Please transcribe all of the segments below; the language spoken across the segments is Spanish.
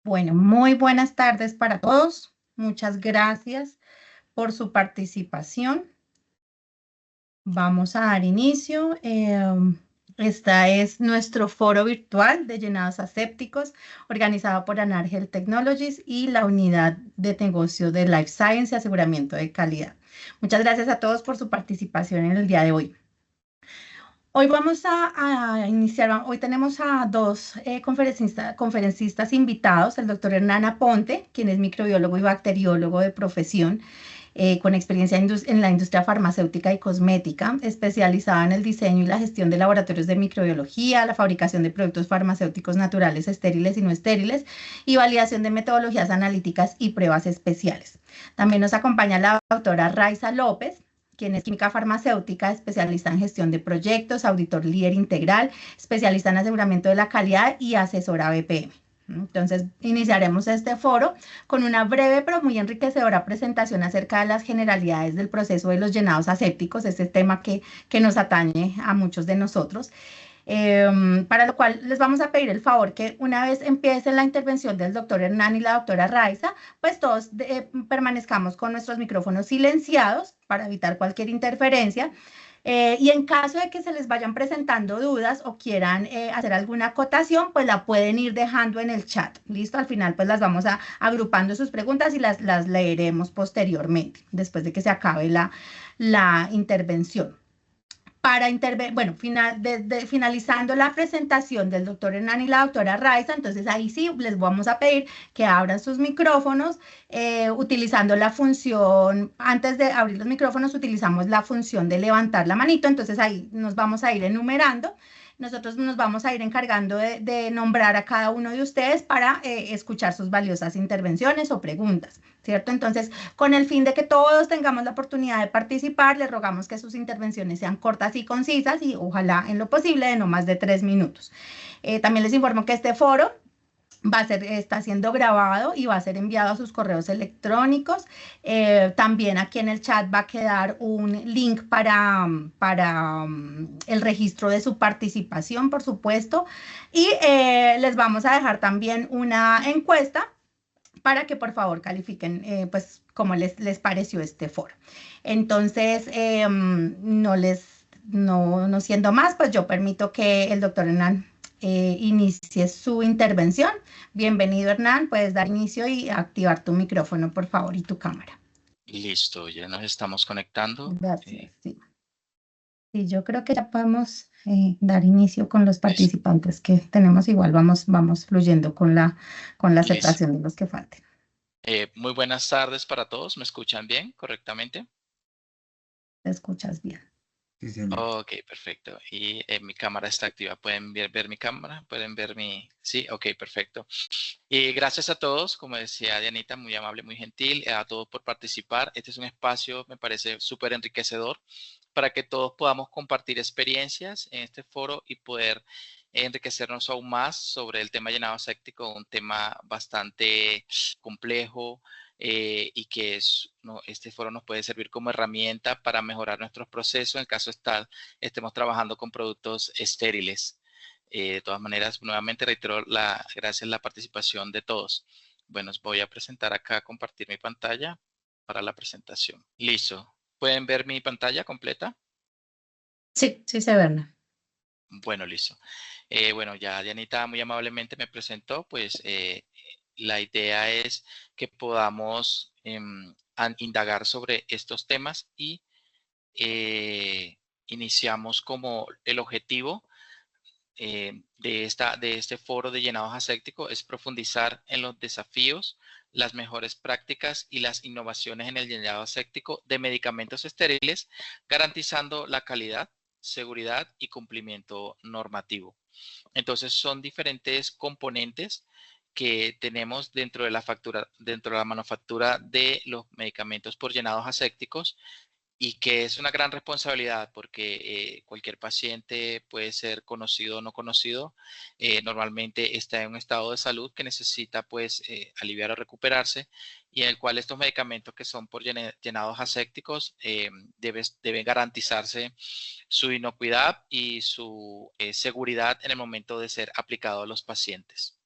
Bueno, muy buenas tardes para todos. Muchas gracias por su participación. Vamos a dar inicio. Esta es nuestro foro virtual de llenados asépticos, organizado por Anargel Technologies y la unidad de negocio de Life Science y aseguramiento de calidad. Muchas gracias a todos por su participación en el día de hoy. Hoy vamos a iniciar, hoy tenemos a dos conferencistas invitados, el doctor Hernán Aponte, quien es microbiólogo y bacteriólogo de profesión, con experiencia en la industria farmacéutica y cosmética, especializada en el diseño y la gestión de laboratorios de microbiología, la fabricación de productos farmacéuticos naturales, estériles y no estériles, y validación de metodologías analíticas y pruebas especiales. También nos acompaña la doctora Raiza López, quien es química farmacéutica, especialista en gestión de proyectos, auditor líder integral, especialista en aseguramiento de la calidad y asesora BPM. Entonces, iniciaremos este foro con una breve pero muy enriquecedora presentación acerca de las generalidades del proceso de los llenados asépticos, este tema que nos atañe a muchos de nosotros. Para lo cual les vamos a pedir el favor que una vez empiece la intervención del doctor Hernán y la doctora Raiza, pues todos permanezcamos con nuestros micrófonos silenciados para evitar cualquier interferencia. Y en caso de que se les vayan presentando dudas o quieran hacer alguna acotación, pues la pueden ir dejando en el chat. ¿Listo? Al final, pues las vamos agrupando sus preguntas y las leeremos posteriormente, después de que se acabe la intervención. Finalizando la presentación del doctor Hernán y la doctora Raiza, entonces ahí sí les vamos a pedir que abran sus micrófonos utilizando la función, antes de abrir los micrófonos utilizamos la función de levantar la manito, entonces ahí nos vamos a ir enumerando. Nosotros nos vamos a ir encargando de nombrar a cada uno de ustedes para escuchar sus valiosas intervenciones o preguntas, ¿cierto? Entonces, con el fin de que todos tengamos la oportunidad de participar, les rogamos que sus intervenciones sean cortas y concisas y ojalá en lo posible de no más de 3 minutos. También les informo que este foro está siendo grabado y va a ser enviado a sus correos electrónicos. También aquí en el chat va a quedar un link para el registro de su participación, por supuesto. Y les vamos a dejar también una encuesta para que por favor califiquen pues cómo les pareció este foro. Entonces, no siendo más, pues yo permito que el doctor Hernán inicie su intervención. Bienvenido, Hernán. Puedes dar inicio y activar tu micrófono, por favor, y tu cámara. Listo, ya nos estamos conectando. Gracias. Sí. Sí, yo creo que ya podemos dar inicio con los participantes que tenemos. Igual vamos fluyendo con la aceptación de los que falten. Muy buenas tardes para todos. ¿Me escuchan bien, correctamente? ¿Te escuchas bien? Sí, señor. Ok, perfecto. Y mi cámara está activa. ¿Pueden ver mi cámara? ¿Pueden ver mi...? Sí, ok, perfecto. Y gracias a todos, como decía Dianita, muy amable, muy gentil, a todos por participar. Este es un espacio, me parece súper enriquecedor para que todos podamos compartir experiencias en este foro y poder enriquecernos aún más sobre el tema llenado aséptico, un tema bastante complejo, y que este foro nos puede servir como herramienta para mejorar nuestros procesos en caso estemos trabajando con productos estériles. De todas maneras, nuevamente reitero gracias a la participación de todos. Bueno, os voy a presentar acá, compartir mi pantalla para la presentación. Listo. ¿Pueden ver mi pantalla completa? Sí, sí se ve. Bueno, listo. Bueno, ya Dianita muy amablemente me presentó, pues la idea es que podamos indagar sobre estos temas y iniciamos como el objetivo de este foro de llenados asépticos es profundizar en los desafíos, las mejores prácticas y las innovaciones en el llenado aséptico de medicamentos estériles, garantizando la calidad, seguridad y cumplimiento normativo. Entonces son diferentes componentes que tenemos dentro de la manufactura de los medicamentos por llenados asépticos y que es una gran responsabilidad porque cualquier paciente puede ser conocido o no conocido. Normalmente está en un estado de salud que necesita pues aliviar o recuperarse y en el cual estos medicamentos que son por llenados asépticos deben garantizarse su inocuidad y su seguridad en el momento de ser aplicado a los pacientes.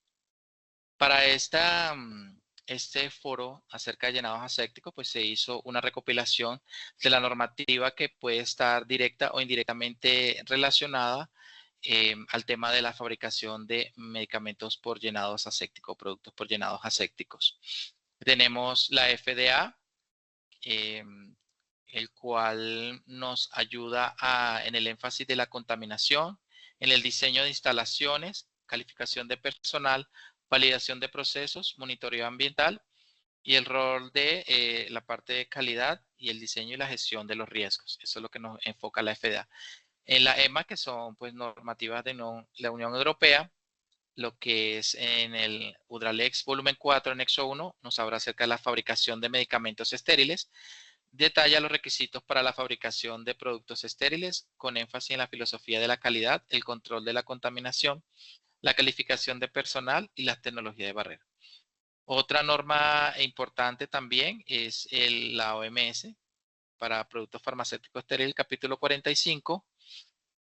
Para este foro acerca de llenados asépticos, pues se hizo una recopilación de la normativa que puede estar directa o indirectamente relacionada al tema de la fabricación de medicamentos por llenados asépticos, productos por llenados asépticos. Tenemos la FDA, el cual nos ayuda en el énfasis de la contaminación, en el diseño de instalaciones, calificación de personal, validación de procesos, monitoreo ambiental y el rol de la parte de calidad y el diseño y la gestión de los riesgos. Eso es lo que nos enfoca la FDA. En la EMA, que son pues normativas de la Unión Europea, lo que es en el UDRALEX volumen 4, anexo 1, nos habla acerca de la fabricación de medicamentos estériles. Detalla los requisitos para la fabricación de productos estériles, con énfasis en la filosofía de la calidad, el control de la contaminación, la calificación de personal y las tecnologías de barrera. Otra norma importante también es la OMS para productos farmacéuticos estériles, capítulo 45,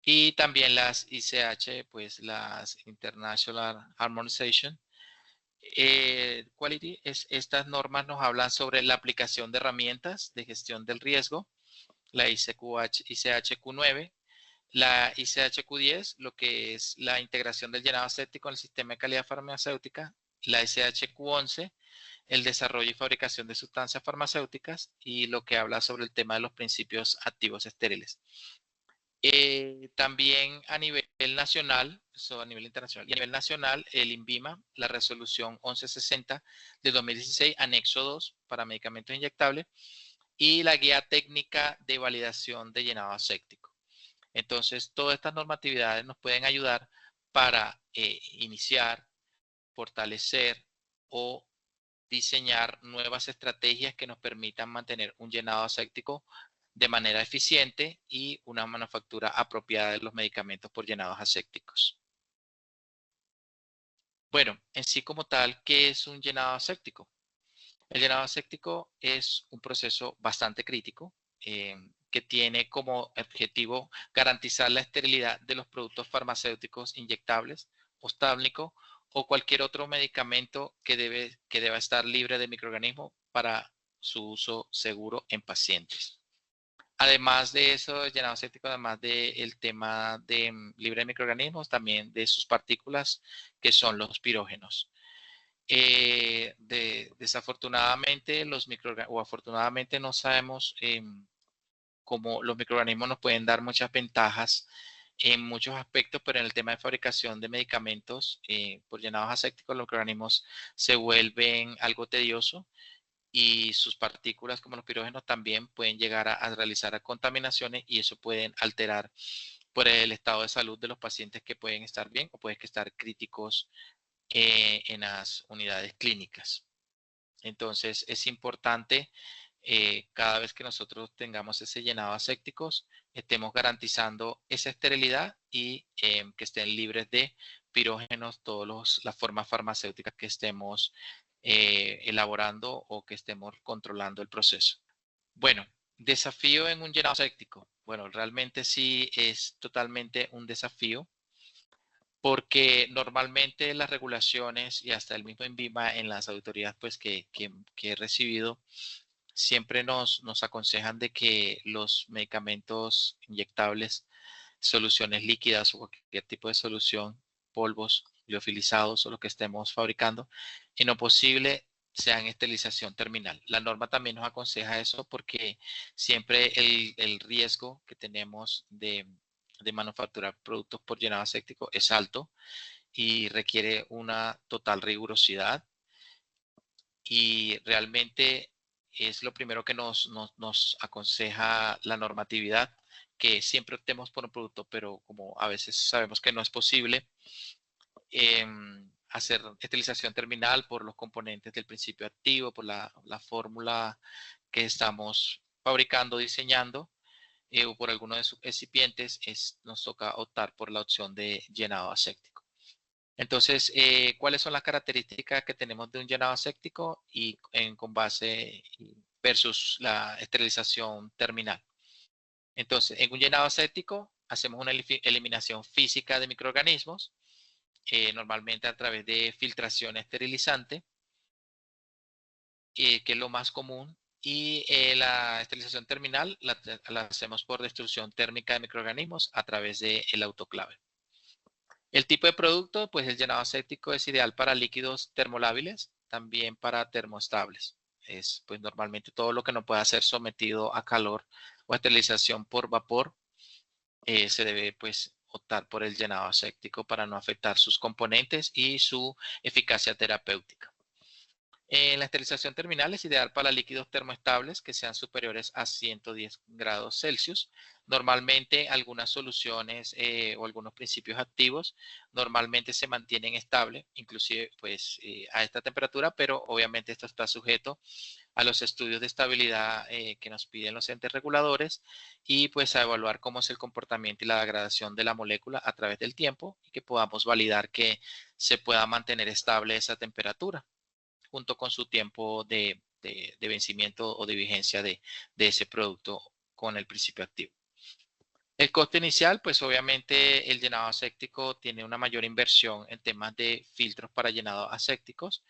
y también las ICH, pues las International Harmonization Quality. Estas normas nos hablan sobre la aplicación de herramientas de gestión del riesgo, la ICHQ9, la ICHQ10, lo que es la integración del llenado aséptico en el sistema de calidad farmacéutica, la ICHQ11, el desarrollo y fabricación de sustancias farmacéuticas, y lo que habla sobre el tema de los principios activos estériles. También a nivel nacional, eso a nivel internacional, y a nivel nacional, el INVIMA, la resolución 1160 de 2016, anexo 2 para medicamentos inyectables, y la guía técnica de validación de llenado aséptico. Entonces, todas estas normatividades nos pueden ayudar para iniciar, fortalecer o diseñar nuevas estrategias que nos permitan mantener un llenado aséptico de manera eficiente y una manufactura apropiada de los medicamentos por llenados asépticos. Bueno, en sí como tal, ¿qué es un llenado aséptico? El llenado aséptico es un proceso bastante crítico que tiene como objetivo garantizar la esterilidad de los productos farmacéuticos inyectables, oftálmicos o cualquier otro medicamento que deba estar libre de microorganismos para su uso seguro en pacientes. Además de eso, el llenado aséptico, además del tema de libre de microorganismos, también de sus partículas, que son los pirógenos. Desafortunadamente, o afortunadamente no sabemos cómo los microorganismos nos pueden dar muchas ventajas en muchos aspectos, pero en el tema de fabricación de medicamentos por llenados asépticos, los microorganismos se vuelven algo tedioso y sus partículas como los pirógenos también pueden llegar a realizar contaminaciones y eso pueden alterar por el estado de salud de los pacientes que pueden estar bien o pueden estar críticos en las unidades clínicas. Entonces es importante cada vez que nosotros tengamos ese llenado asépticos, estemos garantizando esa esterilidad y que estén libres de pirógenos todas las formas farmacéuticas que estemos elaborando o que estemos controlando el proceso. Bueno, desafío en un llenado aséptico. Bueno, realmente sí es totalmente un desafío porque normalmente las regulaciones y hasta el mismo INVIMA en las auditorías pues, que he recibido siempre nos aconsejan de que los medicamentos inyectables, soluciones líquidas o cualquier tipo de solución, polvos, liofilizados o lo que estemos fabricando, en lo posible sean esterilización terminal. La norma también nos aconseja eso porque siempre el riesgo que tenemos de manufacturar productos por llenado aséptico es alto y requiere una total rigurosidad y realmente es lo primero que nos aconseja la normatividad, que siempre optemos por un producto, pero como a veces sabemos que no es posible hacer esterilización terminal por los componentes del principio activo, por la fórmula que estamos fabricando, diseñando, o por alguno de sus excipientes, nos toca optar por la opción de llenado aséptico. Entonces, ¿cuáles son las características que tenemos de un llenado aséptico y con base versus la esterilización terminal? Entonces, en un llenado aséptico hacemos una eliminación física de microorganismos normalmente a través de filtración esterilizante, que es lo más común. Y la esterilización terminal la hacemos por destrucción térmica de microorganismos a través del autoclave. El tipo de producto, pues el llenado aséptico es ideal para líquidos termolábiles, también para termoestables. Es pues normalmente todo lo que no pueda ser sometido a calor o esterilización por vapor, se debe pues optar por el llenado aséptico para no afectar sus componentes y su eficacia terapéutica. La esterilización terminal es ideal para líquidos termoestables que sean superiores a 110 grados Celsius. Normalmente algunas soluciones o algunos principios activos normalmente se mantienen estables, inclusive pues a esta temperatura, pero obviamente esto está sujeto a los estudios de estabilidad que nos piden los entes reguladores y pues a evaluar cómo es el comportamiento y la degradación de la molécula a través del tiempo y que podamos validar que se pueda mantener estable esa temperatura junto con su tiempo de vencimiento o de vigencia de ese producto con el principio activo. El coste inicial, pues obviamente el llenado aséptico tiene una mayor inversión en temas de filtros para llenado asépticos,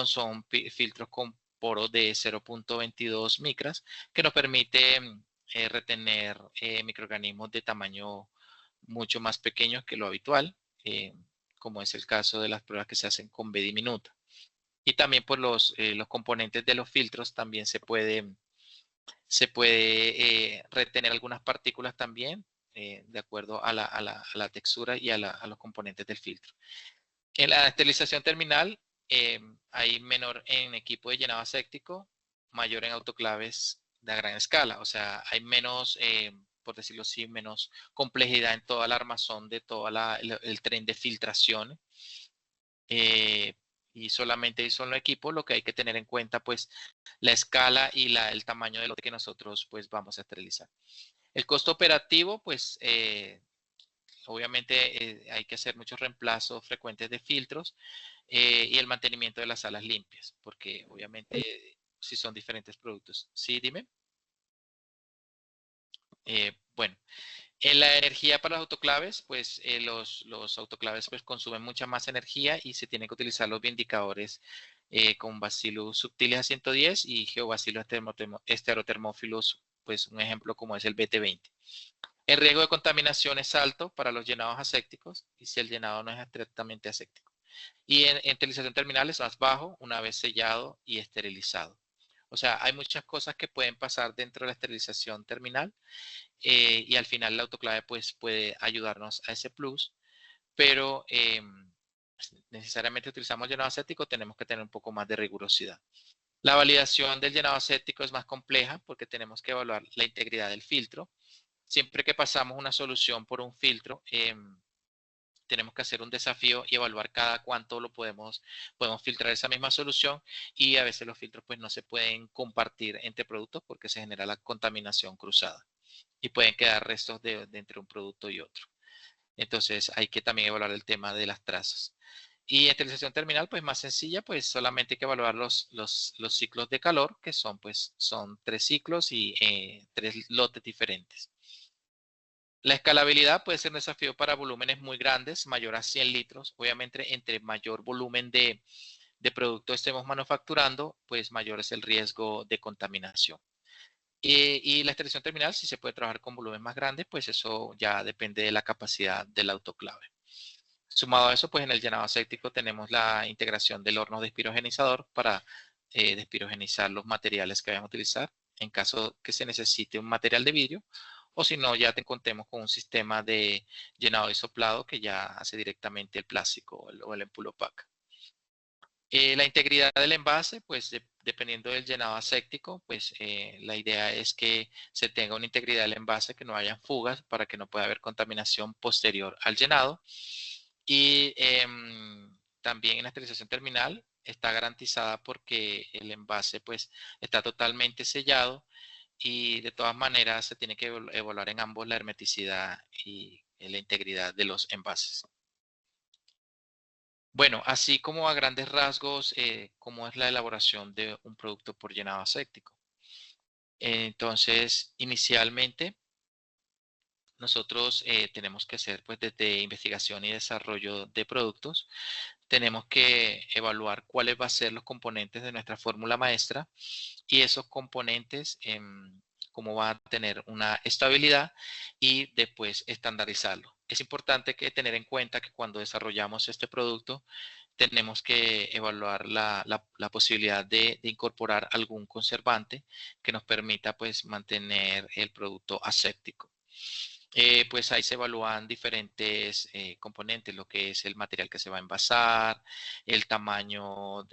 son filtros con poros de 0.22 micras, que nos permite retener microorganismos de tamaño mucho más pequeños que lo habitual, como es el caso de las pruebas que se hacen con B diminuta. Y también por los componentes de los filtros también se puede retener algunas partículas también de acuerdo a la textura y a los componentes del filtro. En la esterilización terminal hay menor en equipo de llenado aséptico, mayor en autoclaves de gran escala. O sea, hay menos, por decirlo así, menos complejidad en toda la armazón de todo el tren de filtración. Y solamente hay solo equipo, lo que hay que tener en cuenta, pues, la escala y el tamaño de lote que nosotros, pues, vamos a esterilizar. El costo operativo, pues, obviamente hay que hacer muchos reemplazos frecuentes de filtros y el mantenimiento de las salas limpias, porque obviamente si son diferentes productos. Sí, dime. Bueno, en la energía para los autoclaves, pues los autoclaves pues, consumen mucha más energía y se tienen que utilizar los bioindicadores con Bacillus subtilis a 110 y Geobacillus esterotermophilus, pues un ejemplo como es el BT20. El riesgo de contaminación es alto para los llenados asépticos y si el llenado no es estrictamente aséptico. Y en esterilización terminal es más bajo una vez sellado y esterilizado. O sea, hay muchas cosas que pueden pasar dentro de la esterilización terminal y al final el autoclave pues puede ayudarnos a ese plus, pero necesariamente utilizamos llenado aséptico, tenemos que tener un poco más de rigurosidad. La validación del llenado aséptico es más compleja porque tenemos que evaluar la integridad del filtro. Siempre que pasamos una solución por un filtro, tenemos que hacer un desafío y evaluar cada cuánto podemos filtrar esa misma solución y a veces los filtros pues no se pueden compartir entre productos porque se genera la contaminación cruzada y pueden quedar restos de entre un producto y otro. Entonces hay que también evaluar el tema de las trazas. Y esterilización terminal, pues más sencilla, pues solamente hay que evaluar los ciclos de calor, que son 3 ciclos y 3 lotes diferentes. La escalabilidad puede ser un desafío para volúmenes muy grandes, mayor a 100 litros. Obviamente, entre mayor volumen de producto estemos manufacturando, pues mayor es el riesgo de contaminación. Y la esterilización terminal, si se puede trabajar con volúmenes más grandes, pues eso ya depende de la capacidad del autoclave. Sumado a eso, pues en el llenado aséptico tenemos la integración del horno despirogenizador para despirogenizar los materiales que vamos a utilizar en caso que se necesite un material de vidrio o si no, ya contemos con un sistema de llenado y soplado que ya hace directamente el plástico o el empulopac. La integridad del envase, pues dependiendo del llenado aséptico, pues la idea es que se tenga una integridad del envase, que no haya fugas para que no pueda haber contaminación posterior al llenado. Y también en la esterilización terminal está garantizada porque el envase pues está totalmente sellado y de todas maneras se tiene que evaluar en ambos la hermeticidad y la integridad de los envases. Bueno, así como a grandes rasgos, cómo es la elaboración de un producto por llenado aséptico. Entonces, inicialmente nosotros tenemos que hacer pues desde investigación y desarrollo de productos. Tenemos que evaluar cuáles van a ser los componentes de nuestra fórmula maestra y esos componentes, cómo van a tener una estabilidad y después estandarizarlo. Es importante tener en cuenta que cuando desarrollamos este producto, tenemos que evaluar la posibilidad de incorporar algún conservante que nos permita pues mantener el producto aséptico. Pues ahí se evalúan diferentes componentes, lo que es el material que se va a envasar, el tamaño,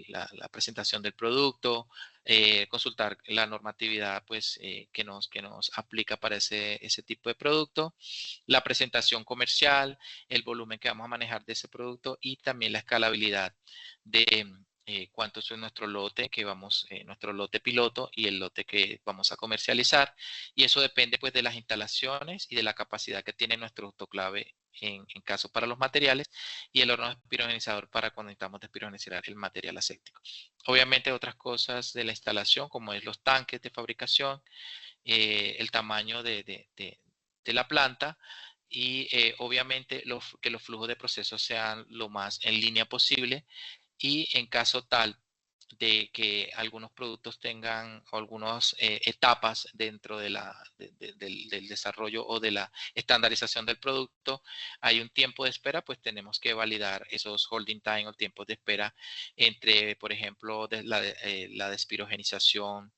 la presentación del producto, consultar la normatividad pues, que nos aplica para ese tipo de producto, la presentación comercial, el volumen que vamos a manejar de ese producto y también la escalabilidad de cuánto es nuestro lote nuestro lote piloto y el lote que vamos a comercializar. Y eso depende pues de las instalaciones y de la capacidad que tiene nuestro autoclave en caso para los materiales y el horno despirogenizador para cuando necesitamos despirogenizar el material aséptico. Obviamente otras cosas de la instalación como es los tanques de fabricación, el tamaño de la planta y obviamente que los flujos de proceso sean lo más en línea posible y en caso tal de que algunos productos tengan algunas etapas dentro del desarrollo o de la estandarización del producto, hay un tiempo de espera, pues tenemos que validar esos holding time o tiempos de espera entre, por ejemplo, la despirogenización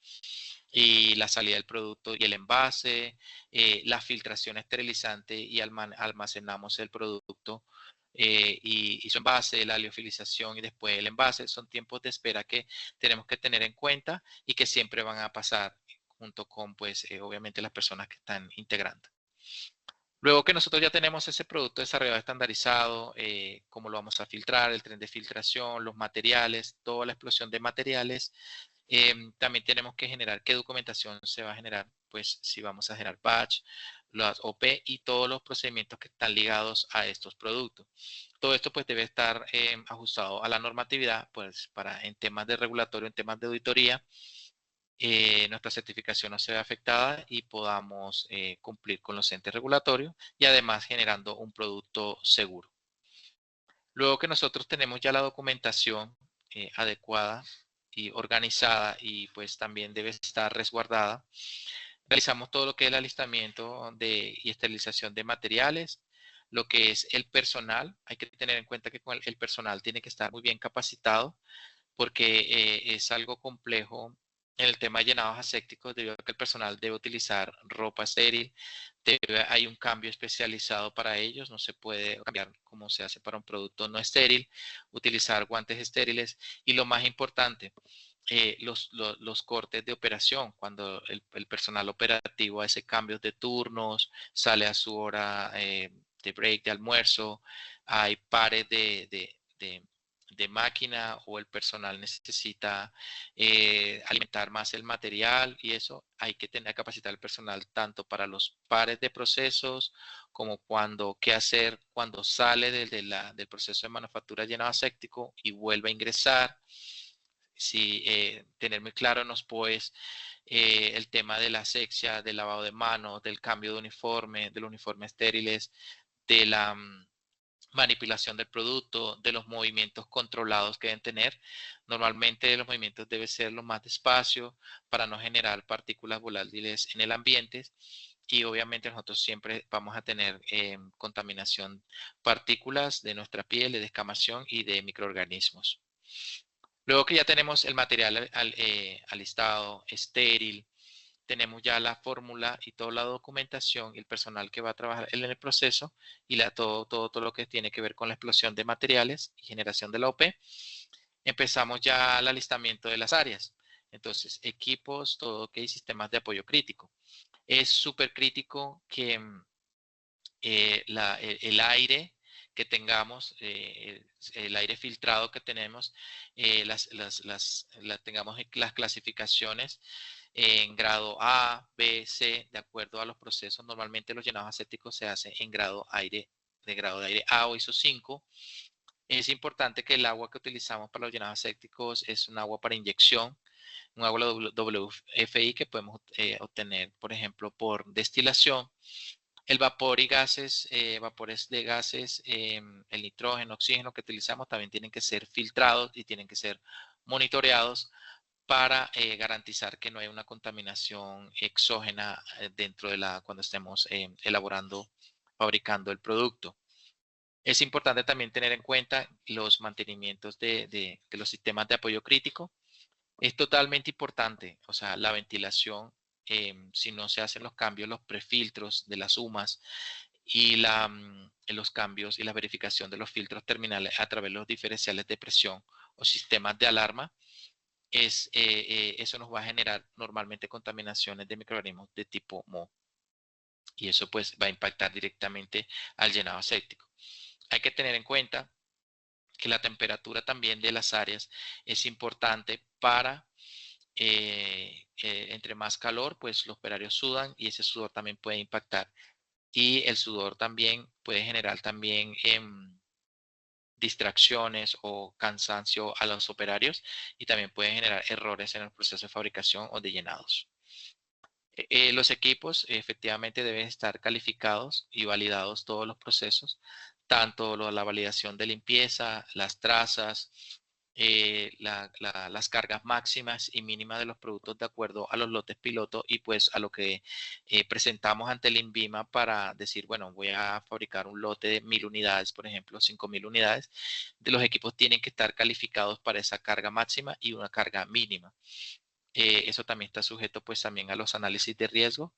y la salida del producto y el envase, la filtración esterilizante y almacenamos el producto y su envase, la liofilización y después el envase. Son tiempos de espera que tenemos que tener en cuenta y que siempre van a pasar junto con, pues, obviamente las personas que están integrando. Luego que nosotros ya tenemos ese producto desarrollado estandarizado, cómo lo vamos a filtrar, el tren de filtración, los materiales, toda la explosión de materiales, también tenemos que generar qué documentación se va a generar, pues si vamos a generar batch, las OP y todos los procedimientos que están ligados a estos productos. Todo esto pues debe estar ajustado a la normatividad, pues para en temas de regulatorio, en temas de auditoría, nuestra certificación no se vea afectada y podamos cumplir con los entes regulatorios y además generando un producto seguro. Luego que nosotros tenemos ya la documentación adecuada y organizada y pues también debe estar resguardada, realizamos todo lo que es el alistamiento y esterilización de materiales, lo que es el personal. Hay que tener en cuenta que el personal tiene que estar muy bien capacitado porque es algo complejo en el tema de llenados asépticos debido a que el personal debe utilizar ropa estéril, hay un cambio especializado para ellos, no se puede cambiar como se hace para un producto no estéril, utilizar guantes estériles y lo más importante, los cortes de operación, cuando el personal operativo hace cambios de turnos, sale a su hora de break, de almuerzo, hay pares de máquina o el personal necesita alimentar más el material y eso hay que tener capacitar el personal tanto para los pares de procesos como qué hacer cuando sale del proceso de manufactura llenado aséptico y vuelve a ingresar. Sí, tener muy claro en los POEs el tema de la asepsia, del lavado de manos, del cambio de uniforme, del uniforme estériles, de la manipulación del producto, de los movimientos controlados que deben tener. Normalmente los movimientos deben ser lo más despacio para no generar partículas volátiles en el ambiente y obviamente nosotros siempre vamos a tener contaminación, partículas de nuestra piel, de descamación y de microorganismos. Luego que ya tenemos el material alistado, estéril, tenemos ya la fórmula y toda la documentación y el personal que va a trabajar en el proceso y todo lo que tiene que ver con la explosión de materiales y generación de la OP. Empezamos ya el alistamiento de las áreas. Entonces, equipos, todo que hay sistemas de apoyo crítico. Es súper crítico que el aire que tengamos, el aire filtrado que tenemos, tengamos las clasificaciones en grado A, B, C, de acuerdo a los procesos. Normalmente los llenados asépticos se hacen en grado de aire A o ISO 5. Es importante que el agua que utilizamos para los llenados asépticos es un agua para inyección, un agua WFI que podemos obtener, por ejemplo, por destilación El vapor y gases, vapores de gases, el nitrógeno, oxígeno que utilizamos también tienen que ser filtrados y tienen que ser monitoreados para garantizar que no hay una contaminación exógena dentro de cuando estemos elaborando, fabricando el producto. Es importante también tener en cuenta los mantenimientos de los sistemas de apoyo crítico. Es totalmente importante, o sea, la ventilación, si no se hacen los cambios, los prefiltros de las humas y los cambios y la verificación de los filtros terminales a través de los diferenciales de presión o sistemas de alarma, eso nos va a generar normalmente contaminaciones de microorganismos de tipo MO. Y eso pues va a impactar directamente al llenado aséptico. Hay que tener en cuenta que la temperatura también de las áreas es importante para, entre más calor, pues los operarios sudan y ese sudor también puede impactar. Y el sudor también puede generar también distracciones o cansancio a los operarios y también puede generar errores en el proceso de fabricación o de llenados. Los equipos efectivamente deben estar calificados y validados todos los procesos, tanto la validación de limpieza, las trazas, las cargas máximas y mínimas de los productos de acuerdo a los lotes piloto y pues a lo que presentamos ante el INVIMA para decir, bueno, voy a fabricar un lote de 1000 unidades, por ejemplo, 5000 unidades. De los equipos tienen que estar calificados para esa carga máxima y una carga mínima. Eso también está sujeto pues también a los análisis de riesgo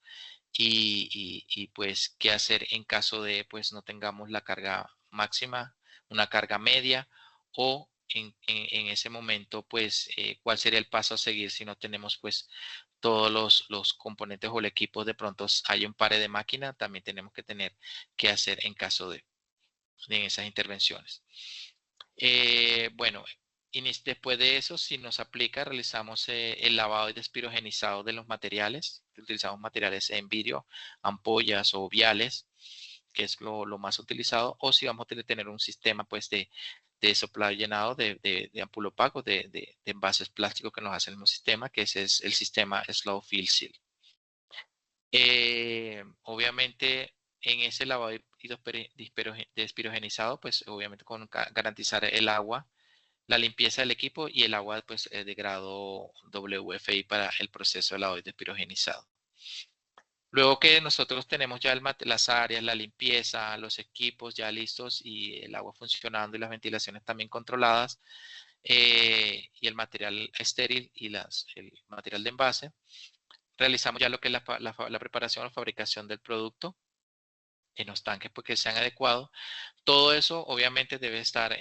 y pues qué hacer en caso de pues no tengamos la carga máxima, una carga media o en ese momento pues cuál sería el paso a seguir si no tenemos pues todos los componentes o el equipo de pronto hay un par de máquina, también tenemos que tener que hacer en caso de en esas intervenciones. Bueno, y después de eso, si nos aplica, realizamos el lavado y despirogenizado de los materiales. Utilizamos materiales en vidrio, ampollas o viales, que es lo más utilizado. O si vamos a tener un sistema pues, de soplado y llenado de ampulopacos, de envases plásticos que nos hace el mismo sistema, que ese es el sistema Slow Fill Seal. Obviamente, en ese lavado y despirogenizado, pues obviamente con garantizar el agua, la limpieza del equipo y el agua pues, de grado WFI para el proceso de lavado y despirogenizado. Luego que nosotros tenemos ya las áreas, la limpieza, los equipos ya listos y el agua funcionando y las ventilaciones también controladas y el material estéril y el material de envase, realizamos ya lo que es la preparación o fabricación del producto en los tanques porque sean adecuados. Todo eso obviamente debe estar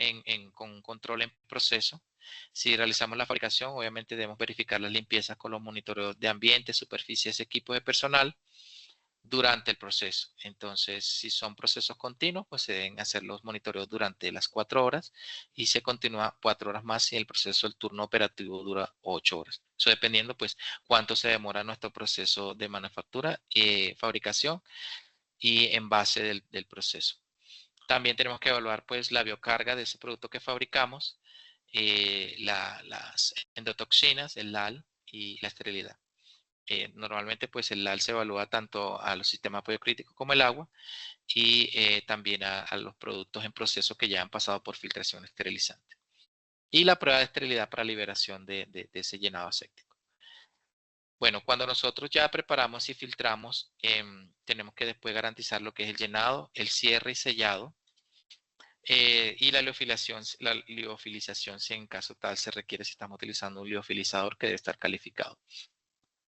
con control en proceso. Si realizamos la fabricación, obviamente debemos verificar las limpiezas con los monitoreos de ambiente, superficies, equipos de personal durante el proceso. Entonces, si son procesos continuos, pues se deben hacer los monitoreos durante las 4 horas y se continúa 4 horas más si el proceso, el turno operativo dura 8 horas. Eso dependiendo, pues, cuánto se demora nuestro proceso de manufactura, fabricación y envase del proceso. También tenemos que evaluar pues la biocarga de ese producto que fabricamos, las endotoxinas, el LAL y la esterilidad. Normalmente pues el LAL se evalúa tanto a los sistemas de apoyo crítico como el agua y también a los productos en proceso que ya han pasado por filtración esterilizante. Y la prueba de esterilidad para liberación de ese llenado aséptico. Bueno, cuando nosotros ya preparamos y filtramos, tenemos que después garantizar lo que es el llenado, el cierre y sellado. Y la liofilización, si en caso tal se requiere, si estamos utilizando un liofilizador que debe estar calificado.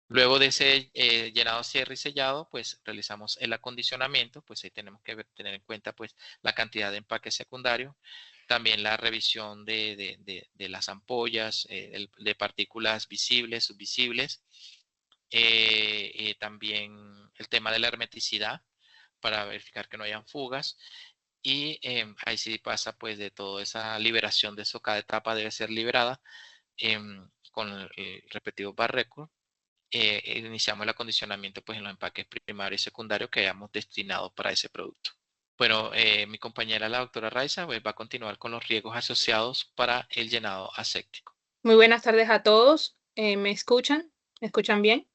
Luego de ese llenado, cierre y sellado, pues realizamos el acondicionamiento, pues ahí tenemos que tener en cuenta pues la cantidad de empaque secundario, también la revisión de las ampollas, de partículas visibles, subvisibles, también el tema de la hermeticidad para verificar que no hayan fugas y ahí sí pasa pues de toda esa liberación de eso, cada etapa debe ser liberada con el respectivo bar record. Iniciamos el acondicionamiento pues en los empaques primarios y secundarios que hayamos destinado para ese producto. Bueno, mi compañera la doctora Raiza pues, va a continuar con los riesgos asociados para el llenado aséptico. Muy buenas tardes a todos. ¿Me escuchan? ¿Me escuchan bien?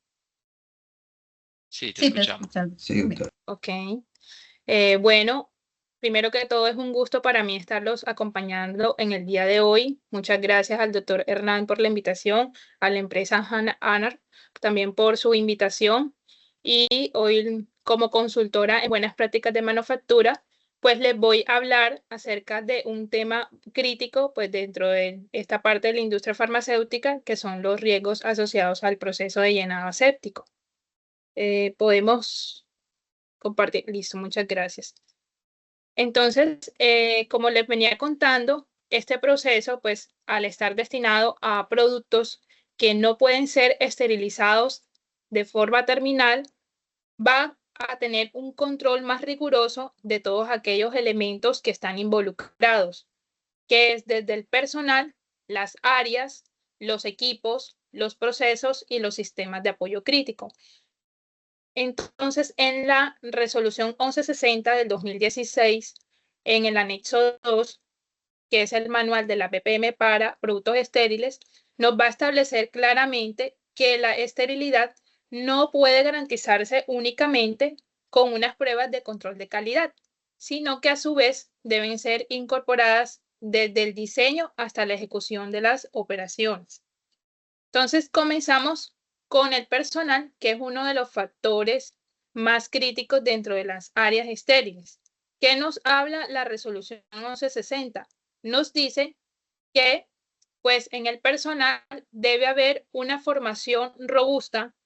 Sí, te Sí, te escuchamos. escuchas Sí, bien. doctor. Ok. Bueno, primero que todo es un gusto para mí estarlos acompañando en el día de hoy. Muchas gracias al doctor Hernán por la invitación, a la empresa Anar también por su invitación. Y hoy como consultora en buenas prácticas de manufactura, pues les voy a hablar acerca de un tema crítico pues dentro de esta parte de la industria farmacéutica, que son los riesgos asociados al proceso de llenado aséptico. Podemos compartir. Listo, muchas gracias. Entonces, como les venía contando, este proceso, pues al estar destinado a productos que no pueden ser esterilizados de forma terminal, va a tener un control más riguroso de todos aquellos elementos que están involucrados, que es desde el personal, las áreas, los equipos, los procesos y los sistemas de apoyo crítico. Entonces, en la resolución 1160 del 2016, en el anexo 2, que es el manual de la BPM para productos estériles, nos va a establecer claramente que la esterilidad no puede garantizarse únicamente con unas pruebas de control de calidad, sino que a su vez deben ser incorporadas desde el diseño hasta la ejecución de las operaciones. Entonces, comenzamos con el personal, que es uno de los factores más críticos dentro de las áreas estériles. ¿Qué nos habla la resolución 1160? Nos dice que, pues, en el personal debe haber una formación robusta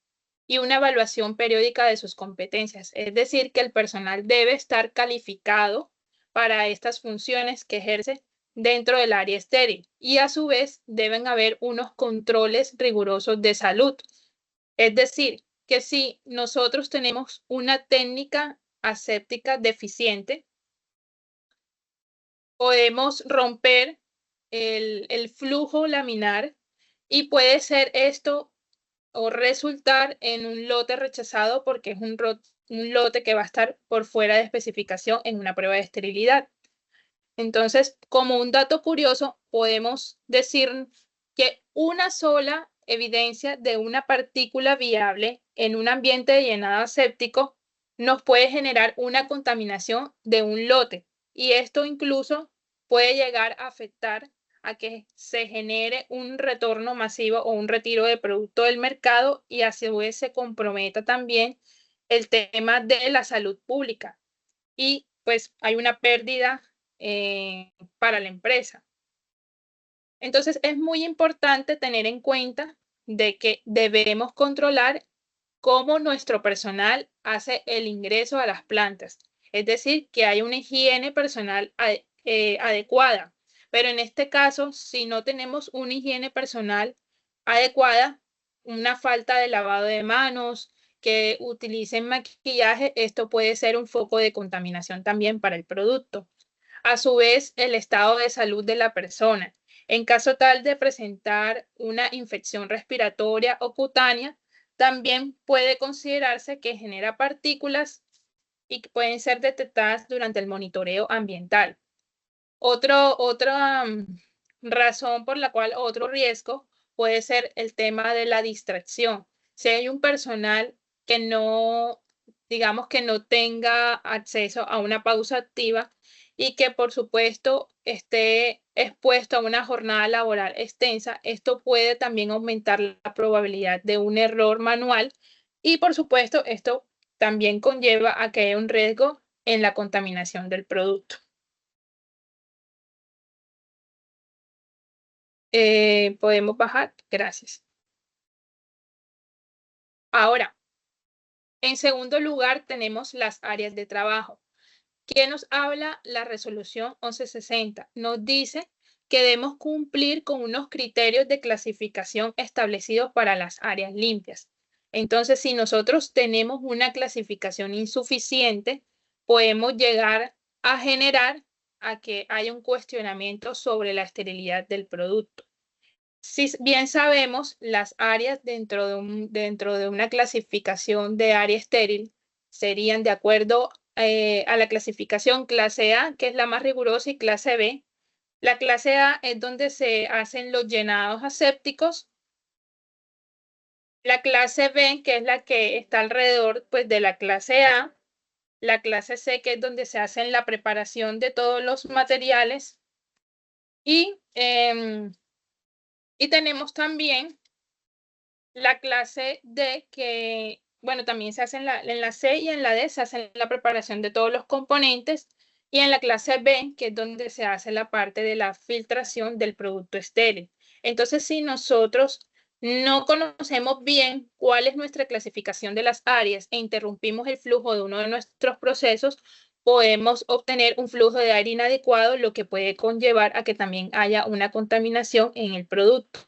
y una evaluación periódica de sus competencias. Es decir, que el personal debe estar calificado para estas funciones que ejerce dentro del área estéril y a su vez deben haber unos controles rigurosos de salud. Es decir, que si nosotros tenemos una técnica aséptica deficiente, podemos romper el flujo laminar y puede ser esto o resultar en un lote rechazado porque es un lote que va a estar por fuera de especificación en una prueba de esterilidad. Entonces, como un dato curioso, podemos decir que una sola evidencia de una partícula viable en un ambiente de llenado aséptico nos puede generar una contaminación de un lote y esto incluso puede llegar a afectar a que se genere un retorno masivo o un retiro de producto del mercado y a su vez se comprometa también el tema de la salud pública y pues hay una pérdida para la empresa. Entonces es muy importante tener en cuenta de que debemos controlar cómo nuestro personal hace el ingreso a las plantas. Es decir, que hay una higiene personal adecuada. Pero en este caso, si no tenemos una higiene personal adecuada, una falta de lavado de manos, que utilicen maquillaje, esto puede ser un foco de contaminación también para el producto. A su vez, el estado de salud de la persona. En caso tal de presentar una infección respiratoria o cutánea, también puede considerarse que genera partículas y que pueden ser detectadas durante el monitoreo ambiental. Otra razón por la cual otro riesgo puede ser el tema de la distracción. Si hay un personal que no, digamos que no tenga acceso a una pausa activa y que por supuesto esté expuesto a una jornada laboral extensa, esto puede también aumentar la probabilidad de un error manual y por supuesto esto también conlleva a que haya un riesgo en la contaminación del producto. Podemos bajar, gracias. Ahora, en segundo lugar, tenemos las áreas de trabajo. ¿Qué nos habla la resolución 1160? Nos dice que debemos cumplir con unos criterios de clasificación establecidos para las áreas limpias. Entonces, si nosotros tenemos una clasificación insuficiente, podemos llegar a generar a que haya un cuestionamiento sobre la esterilidad del producto. Si bien sabemos, las áreas dentro de una clasificación de área estéril serían de acuerdo a la clasificación clase A, que es la más rigurosa, y clase B. La clase A es donde se hacen los llenados asépticos La clase B, que es la que está alrededor pues, de la clase A. La clase C, que es donde se hace la preparación de todos los materiales. Y tenemos también la clase D, que, bueno, también se hace en la C y en la D se hace la preparación de todos los componentes. Y en la clase B, que es donde se hace la parte de la filtración del producto estéril. Entonces, si nosotros no conocemos bien cuál es nuestra clasificación de las áreas e interrumpimos el flujo de uno de nuestros procesos, podemos obtener un flujo de aire inadecuado, lo que puede conllevar a que también haya una contaminación en el producto.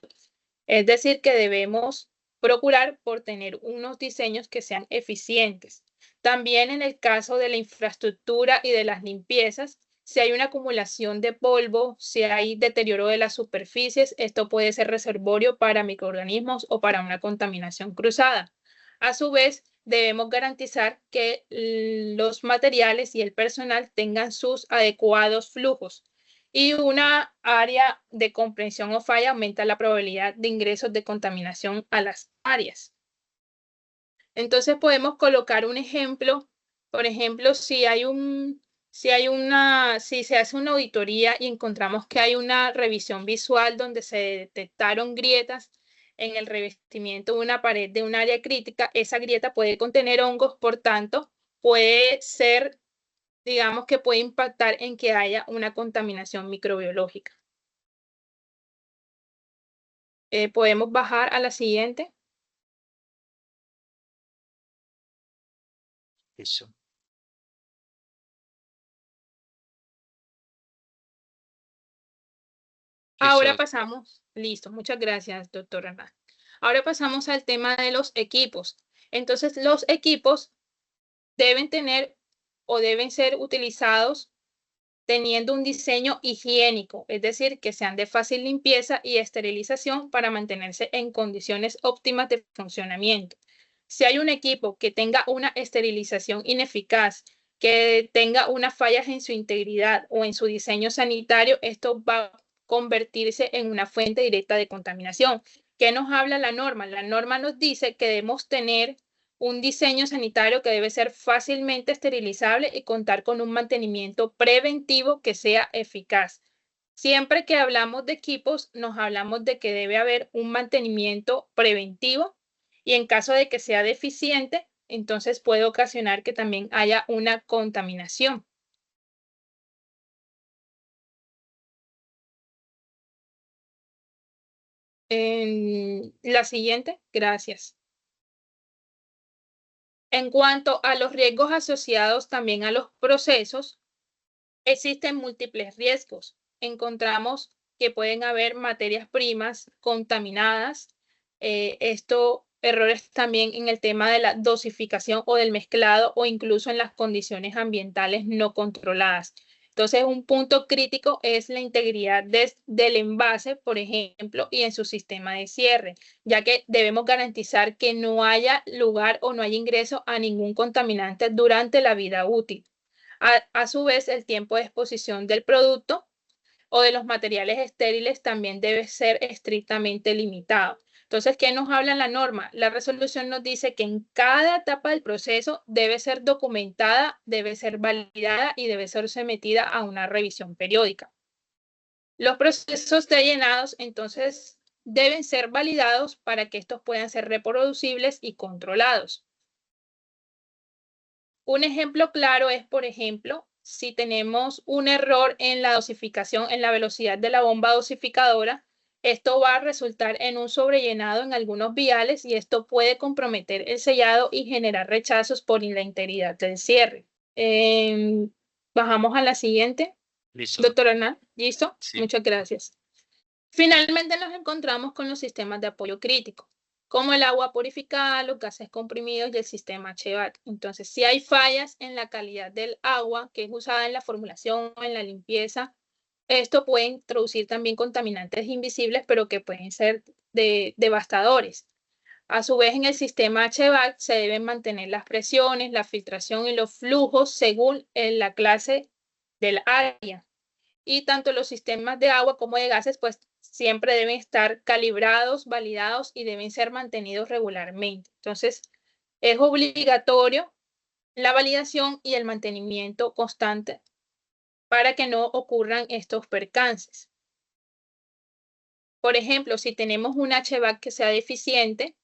Es decir, que debemos procurar por tener unos diseños que sean eficientes. También en el caso de la infraestructura y de las limpiezas, si hay una acumulación de polvo, si hay deterioro de las superficies, esto puede ser reservorio para microorganismos o para una contaminación cruzada. A su vez, debemos garantizar que los materiales y el personal tengan sus adecuados flujos. Y una área de comprensión o falla aumenta la probabilidad de ingresos de contaminación a las áreas. Entonces podemos colocar un ejemplo. Por ejemplo, si se hace una auditoría y encontramos que hay una revisión visual donde se detectaron grietas en el revestimiento de una pared de un área crítica, esa grieta puede contener hongos, por tanto, puede ser, digamos que puede impactar en que haya una contaminación microbiológica. Podemos bajar a la siguiente. Eso. Ahora pasamos, listo, muchas gracias, doctora Hernán. Ahora pasamos al tema de los equipos. Entonces, los equipos deben tener o deben ser utilizados teniendo un diseño higiénico, es decir, que sean de fácil limpieza y esterilización para mantenerse en condiciones óptimas de funcionamiento. Si hay un equipo que tenga una esterilización ineficaz, que tenga unas fallas en su integridad o en su diseño sanitario, esto va a convertirse en una fuente directa de contaminación. ¿Qué nos habla la norma? La norma nos dice que debemos tener un diseño sanitario que debe ser fácilmente esterilizable y contar con un mantenimiento preventivo que sea eficaz. Siempre que hablamos de equipos, nos hablamos de que debe haber un mantenimiento preventivo y en caso de que sea deficiente, entonces puede ocasionar que también haya una contaminación. La siguiente, gracias. En cuanto a los riesgos asociados también a los procesos, existen múltiples riesgos. Encontramos que pueden haber materias primas contaminadas. Errores también en el tema de la dosificación o del mezclado o incluso en las condiciones ambientales no controladas. Entonces, un punto crítico es la integridad del envase, por ejemplo, y en su sistema de cierre, ya que debemos garantizar que no haya lugar o no haya ingreso a ningún contaminante durante la vida útil. A su vez, el tiempo de exposición del producto o de los materiales estériles también debe ser estrictamente limitado. Entonces, ¿qué nos habla la norma? La resolución nos dice que en cada etapa del proceso debe ser documentada, debe ser validada y debe ser sometida a una revisión periódica. Los procesos de llenados, entonces, deben ser validados para que estos puedan ser reproducibles y controlados. Un ejemplo claro es, por ejemplo, si tenemos un error en la dosificación, en la velocidad de la bomba dosificadora, esto va a resultar en un sobrellenado en algunos viales y esto puede comprometer el sellado y generar rechazos por la integridad del cierre. Bajamos a la siguiente. Listo. Doctora Hernán, ¿listo? Sí. Muchas gracias. Finalmente nos encontramos con los sistemas de apoyo crítico, como el agua purificada, los gases comprimidos y el sistema HVAC. Entonces, si hay fallas en la calidad del agua que es usada en la formulación o en la limpieza, esto puede introducir también contaminantes invisibles, pero que pueden ser devastadores. A su vez, en el sistema HVAC se deben mantener las presiones, la filtración y los flujos según la clase del área. Y tanto los sistemas de agua como de gases pues siempre deben estar calibrados, validados y deben ser mantenidos regularmente. Entonces, es obligatorio la validación y el mantenimiento constante para que no ocurran estos percances. Por ejemplo, si tenemos un HVAC que sea deficiente,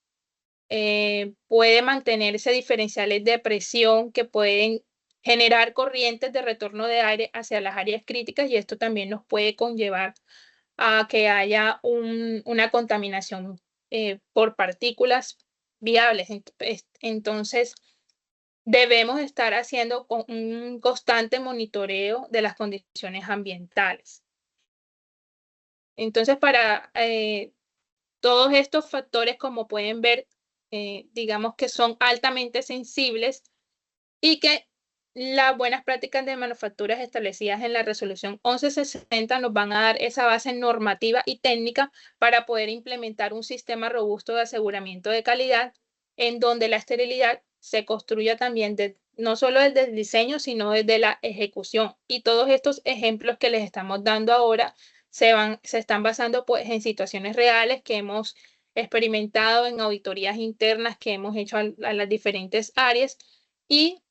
puede mantenerse diferenciales de presión que pueden generar corrientes de retorno de aire hacia las áreas críticas, y esto también nos puede conllevar a que haya una contaminación por partículas viables. Entonces, debemos estar haciendo un constante monitoreo de las condiciones ambientales. Entonces, para todos estos factores, como pueden ver, digamos que son altamente sensibles y que las buenas prácticas de manufacturas establecidas en la resolución 1160 nos van a dar esa base normativa y técnica para poder implementar un sistema robusto de aseguramiento de calidad en donde la esterilidad se construya también no solo desde el diseño, sino desde la ejecución. Y todos estos ejemplos que les estamos dando ahora se están basando pues, en situaciones reales que hemos experimentado en auditorías internas que hemos hecho a las diferentes áreas, y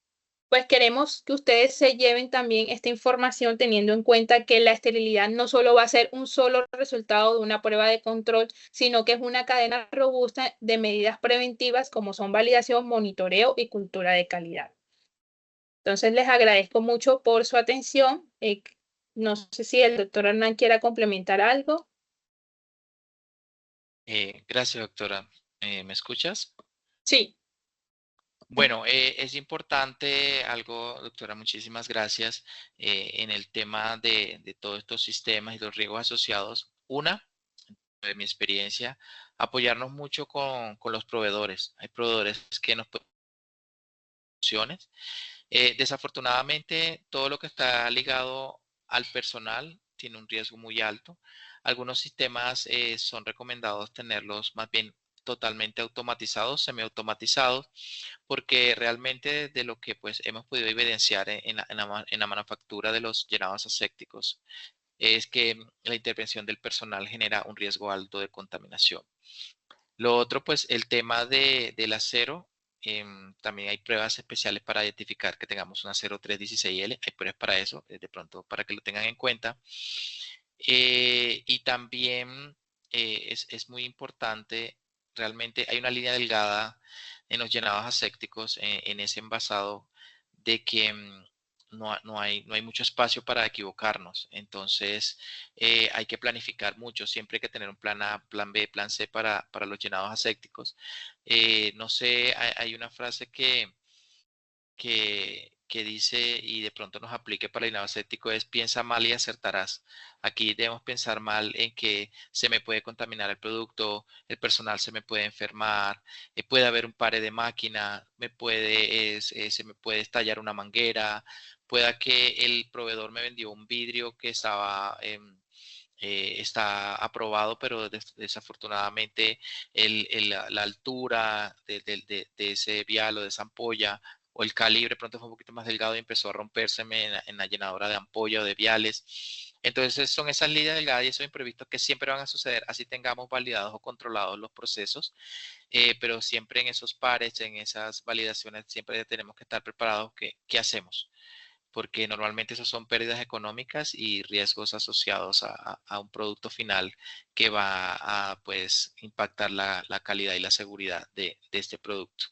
pues queremos que ustedes se lleven también esta información teniendo en cuenta que la esterilidad no solo va a ser un solo resultado de una prueba de control, sino que es una cadena robusta de medidas preventivas como son validación, monitoreo y cultura de calidad. Entonces les agradezco mucho por su atención. No sé si el doctor Hernán quiera complementar algo. Gracias, doctora. ¿Me escuchas? Sí. Bueno, es importante algo, doctora, muchísimas gracias, en el tema de todos estos sistemas y los riesgos asociados. Una, de mi experiencia, apoyarnos mucho con los proveedores. Hay proveedores que nos pueden dar soluciones. Desafortunadamente, todo lo que está ligado al personal tiene un riesgo muy alto. Algunos sistemas son recomendados tenerlos más bien totalmente automatizados, semiautomatizados, porque realmente de lo que pues hemos podido evidenciar en la manufactura de los llenados asépticos es que la intervención del personal genera un riesgo alto de contaminación. Lo otro, pues el tema del acero, también hay pruebas especiales para identificar que tengamos un acero 316L, hay pruebas para eso, de pronto para que lo tengan en cuenta. Y también es muy importante, realmente hay una línea delgada en los llenados asépticos, en ese envasado, de que no hay mucho espacio para equivocarnos. Entonces, hay que planificar mucho. Siempre hay que tener un plan A, plan B, plan C para los llenados asépticos. No sé, hay una frase que dice y de pronto nos aplique para el llenado aséptico es piensa mal y acertarás. Aquí debemos pensar mal en que se me puede contaminar el producto, el personal se me puede enfermar, puede haber un pare de máquina, se me puede estallar una manguera, pueda que el proveedor me vendió un vidrio que está aprobado, pero desafortunadamente la altura de ese vial o de esa ampolla o el calibre pronto fue un poquito más delgado y empezó a rompérseme en la llenadora de ampolla o de viales. Entonces son esas líneas delgadas y esos imprevistos que siempre van a suceder, así tengamos validados o controlados los procesos, pero siempre en esos pares, en esas validaciones, siempre tenemos que estar preparados. ¿Qué hacemos? Porque normalmente eso son pérdidas económicas y riesgos asociados a un producto final que va a pues impactar la calidad y la seguridad de este producto.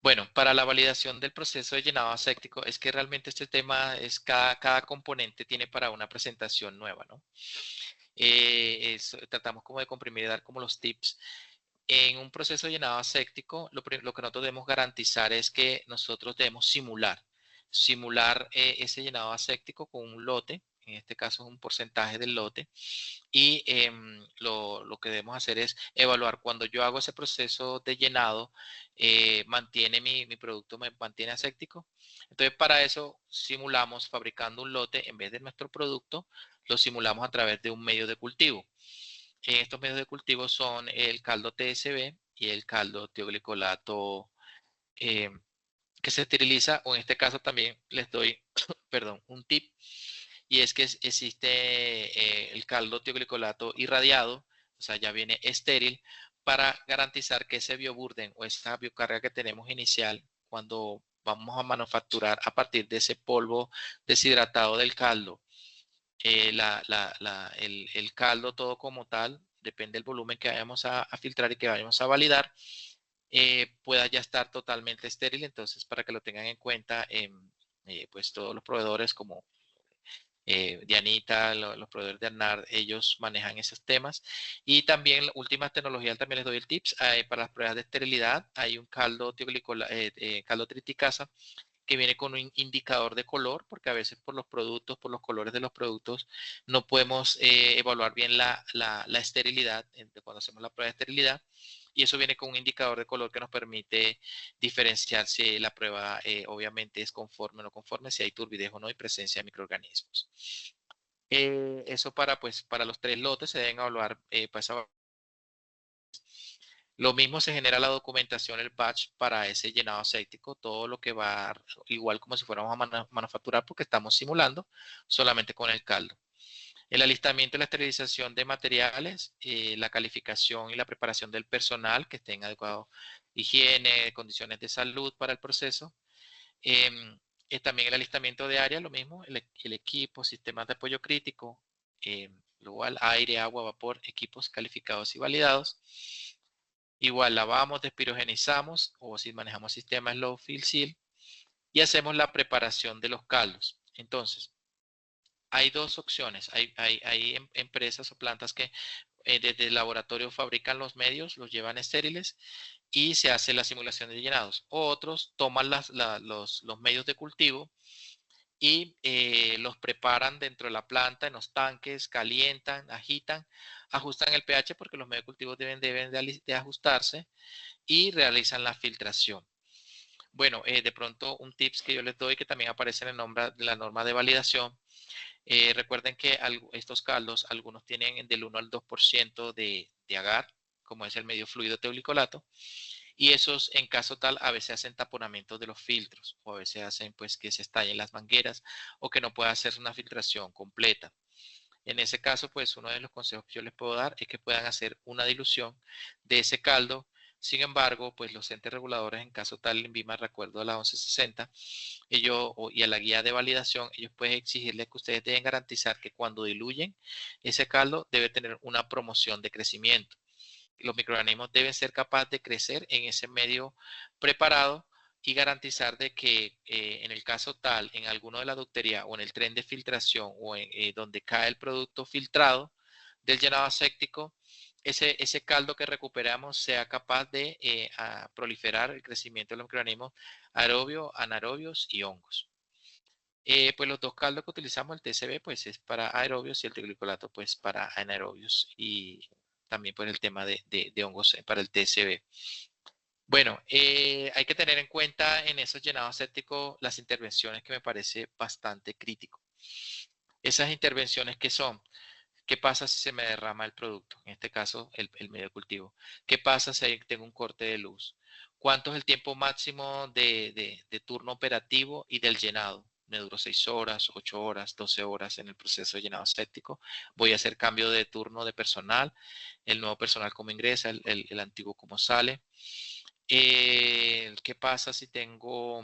Bueno, para la validación del proceso de llenado aséptico, es que realmente este tema es cada componente tiene para una presentación nueva, ¿no? Tratamos como de comprimir y dar como los tips. En un proceso de llenado aséptico, lo que nosotros debemos garantizar es que nosotros debemos simular ese llenado aséptico con un lote, en este caso es un porcentaje del lote, y lo que debemos hacer es evaluar cuando yo hago ese proceso de llenado, mantiene mi producto, me mantiene aséptico. Entonces, para eso simulamos fabricando un lote en vez de nuestro producto, lo simulamos a través de un medio de cultivo. Estos medios de cultivo son el caldo TSB y el caldo tioglicolato, que se esteriliza, o en este caso también les doy, perdón, un tip, y es que existe el caldo tioglicolato irradiado, o sea, ya viene estéril, para garantizar que ese bioburden o esa biocarga que tenemos inicial cuando vamos a manufacturar a partir de ese polvo deshidratado del caldo, el caldo todo como tal, depende del volumen que vayamos a filtrar y que vayamos a validar, pueda ya estar totalmente estéril. Entonces, para que lo tengan en cuenta, pues todos los proveedores como Dianita, los proveedores de ANAR, ellos manejan esos temas. Y también, última tecnología, también les doy el tips, para las pruebas de esterilidad, hay un caldo, caldo triticasa, que viene con un indicador de color, porque a veces por los productos, por los colores de los productos, no podemos evaluar bien la esterilidad cuando hacemos la prueba de esterilidad. Y eso viene con un indicador de color que nos permite diferenciar si la prueba obviamente es conforme o no conforme, si hay turbidez o no y presencia de microorganismos. Eso pues, para los 3 lotes se deben evaluar lo mismo se genera la documentación, el batch para ese llenado aséptico, todo lo que va igual como si fuéramos a manufacturar porque estamos simulando solamente con el caldo. El alistamiento y la esterilización de materiales, la calificación y la preparación del personal que estén adecuado higiene, condiciones de salud para el proceso. También el alistamiento de área, lo mismo, el equipo, sistemas de apoyo crítico, igual aire, agua, vapor, equipos calificados y validados. Igual lavamos, despirogenizamos o si manejamos sistemas low fill seal y hacemos la preparación de los caldos. Entonces, hay 2 opciones. Hay empresas o plantas que desde el laboratorio fabrican los medios, los llevan estériles y se hace la simulación de llenados. Otros toman los medios de cultivo y los preparan dentro de la planta en los tanques, calientan, agitan, ajustan el pH porque los medios de cultivo deben de ajustarse y realizan la filtración. Bueno, de pronto un tips que yo les doy que también aparece en la norma de validación. Recuerden que estos caldos, algunos tienen del 1 al 2% de agar, como es el medio fluido teulicolato, y esos en caso tal a veces hacen taponamientos de los filtros o a veces hacen pues que se estallen las mangueras o que no pueda hacerse una filtración completa. En ese caso, pues uno de los consejos que yo les puedo dar es que puedan hacer una dilución de ese caldo. Sin embargo, pues los entes reguladores, en caso tal, en INVIMA, recuerdo a la 1160, y a la guía de validación, ellos pueden exigirles que ustedes deben garantizar que cuando diluyen ese caldo debe tener una promoción de crecimiento. Los microorganismos deben ser capaces de crecer en ese medio preparado y garantizar de que en el caso tal, en alguno de la ductería o en el tren de filtración o donde cae el producto filtrado del llenado aséptico, ese caldo que recuperamos sea capaz de proliferar el crecimiento de los microorganismos aerobios, anaerobios y hongos. Pues los 2 caldos que utilizamos, el TCB, pues es para aerobios y el triglicolato, pues para anaerobios y también por el tema de hongos para el TCB. Bueno, hay que tener en cuenta en esos llenados asépticos las intervenciones que me parece bastante crítico. Esas intervenciones que son, ¿qué pasa si se me derrama el producto? En este caso, el medio de cultivo. ¿Qué pasa si tengo un corte de luz? ¿Cuánto es el tiempo máximo de turno operativo y del llenado? Me duró 6 horas, 8 horas, 12 horas en el proceso de llenado aséptico. Voy a hacer cambio de turno de personal. El nuevo personal cómo ingresa, el antiguo cómo sale. ¿Qué pasa si tengo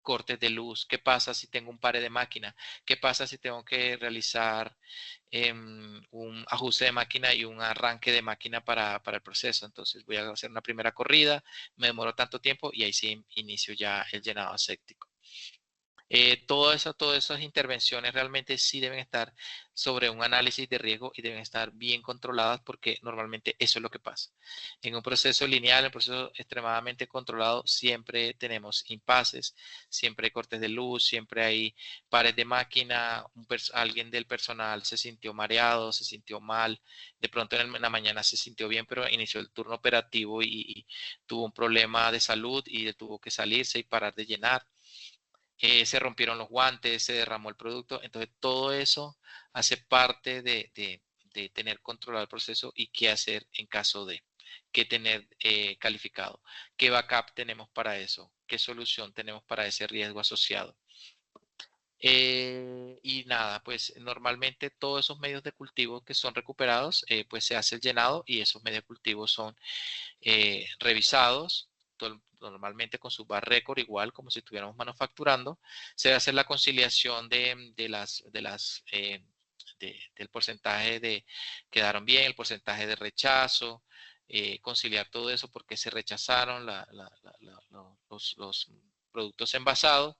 cortes de luz? ¿Qué pasa si tengo un pare de máquina? ¿Qué pasa si tengo que realizar un ajuste de máquina y un arranque de máquina para el proceso? Entonces voy a hacer una primera corrida, me demoro tanto tiempo y ahí sí inicio ya el llenado aséptico. Todas esas intervenciones realmente sí deben estar sobre un análisis de riesgo y deben estar bien controladas porque normalmente eso es lo que pasa. En un proceso lineal, en un proceso extremadamente controlado, siempre tenemos impases, siempre hay cortes de luz, siempre hay pares de máquina, alguien del personal se sintió mareado, se sintió mal, de pronto en la mañana se sintió bien, pero inició el turno operativo y tuvo un problema de salud y tuvo que salirse y parar de llenar. Se rompieron los guantes, se derramó el producto. Entonces, todo eso hace parte de tener controlado el proceso y qué hacer en caso de, qué tener calificado, qué backup tenemos para eso, qué solución tenemos para ese riesgo asociado. Y nada, pues normalmente todos esos medios de cultivo que son recuperados, pues se hace el llenado y esos medios de cultivo son revisados, normalmente con su bar récord, igual como si estuviéramos manufacturando. Se hace la conciliación del porcentaje de quedaron bien, el porcentaje de rechazo, conciliar todo eso porque se rechazaron los productos envasados.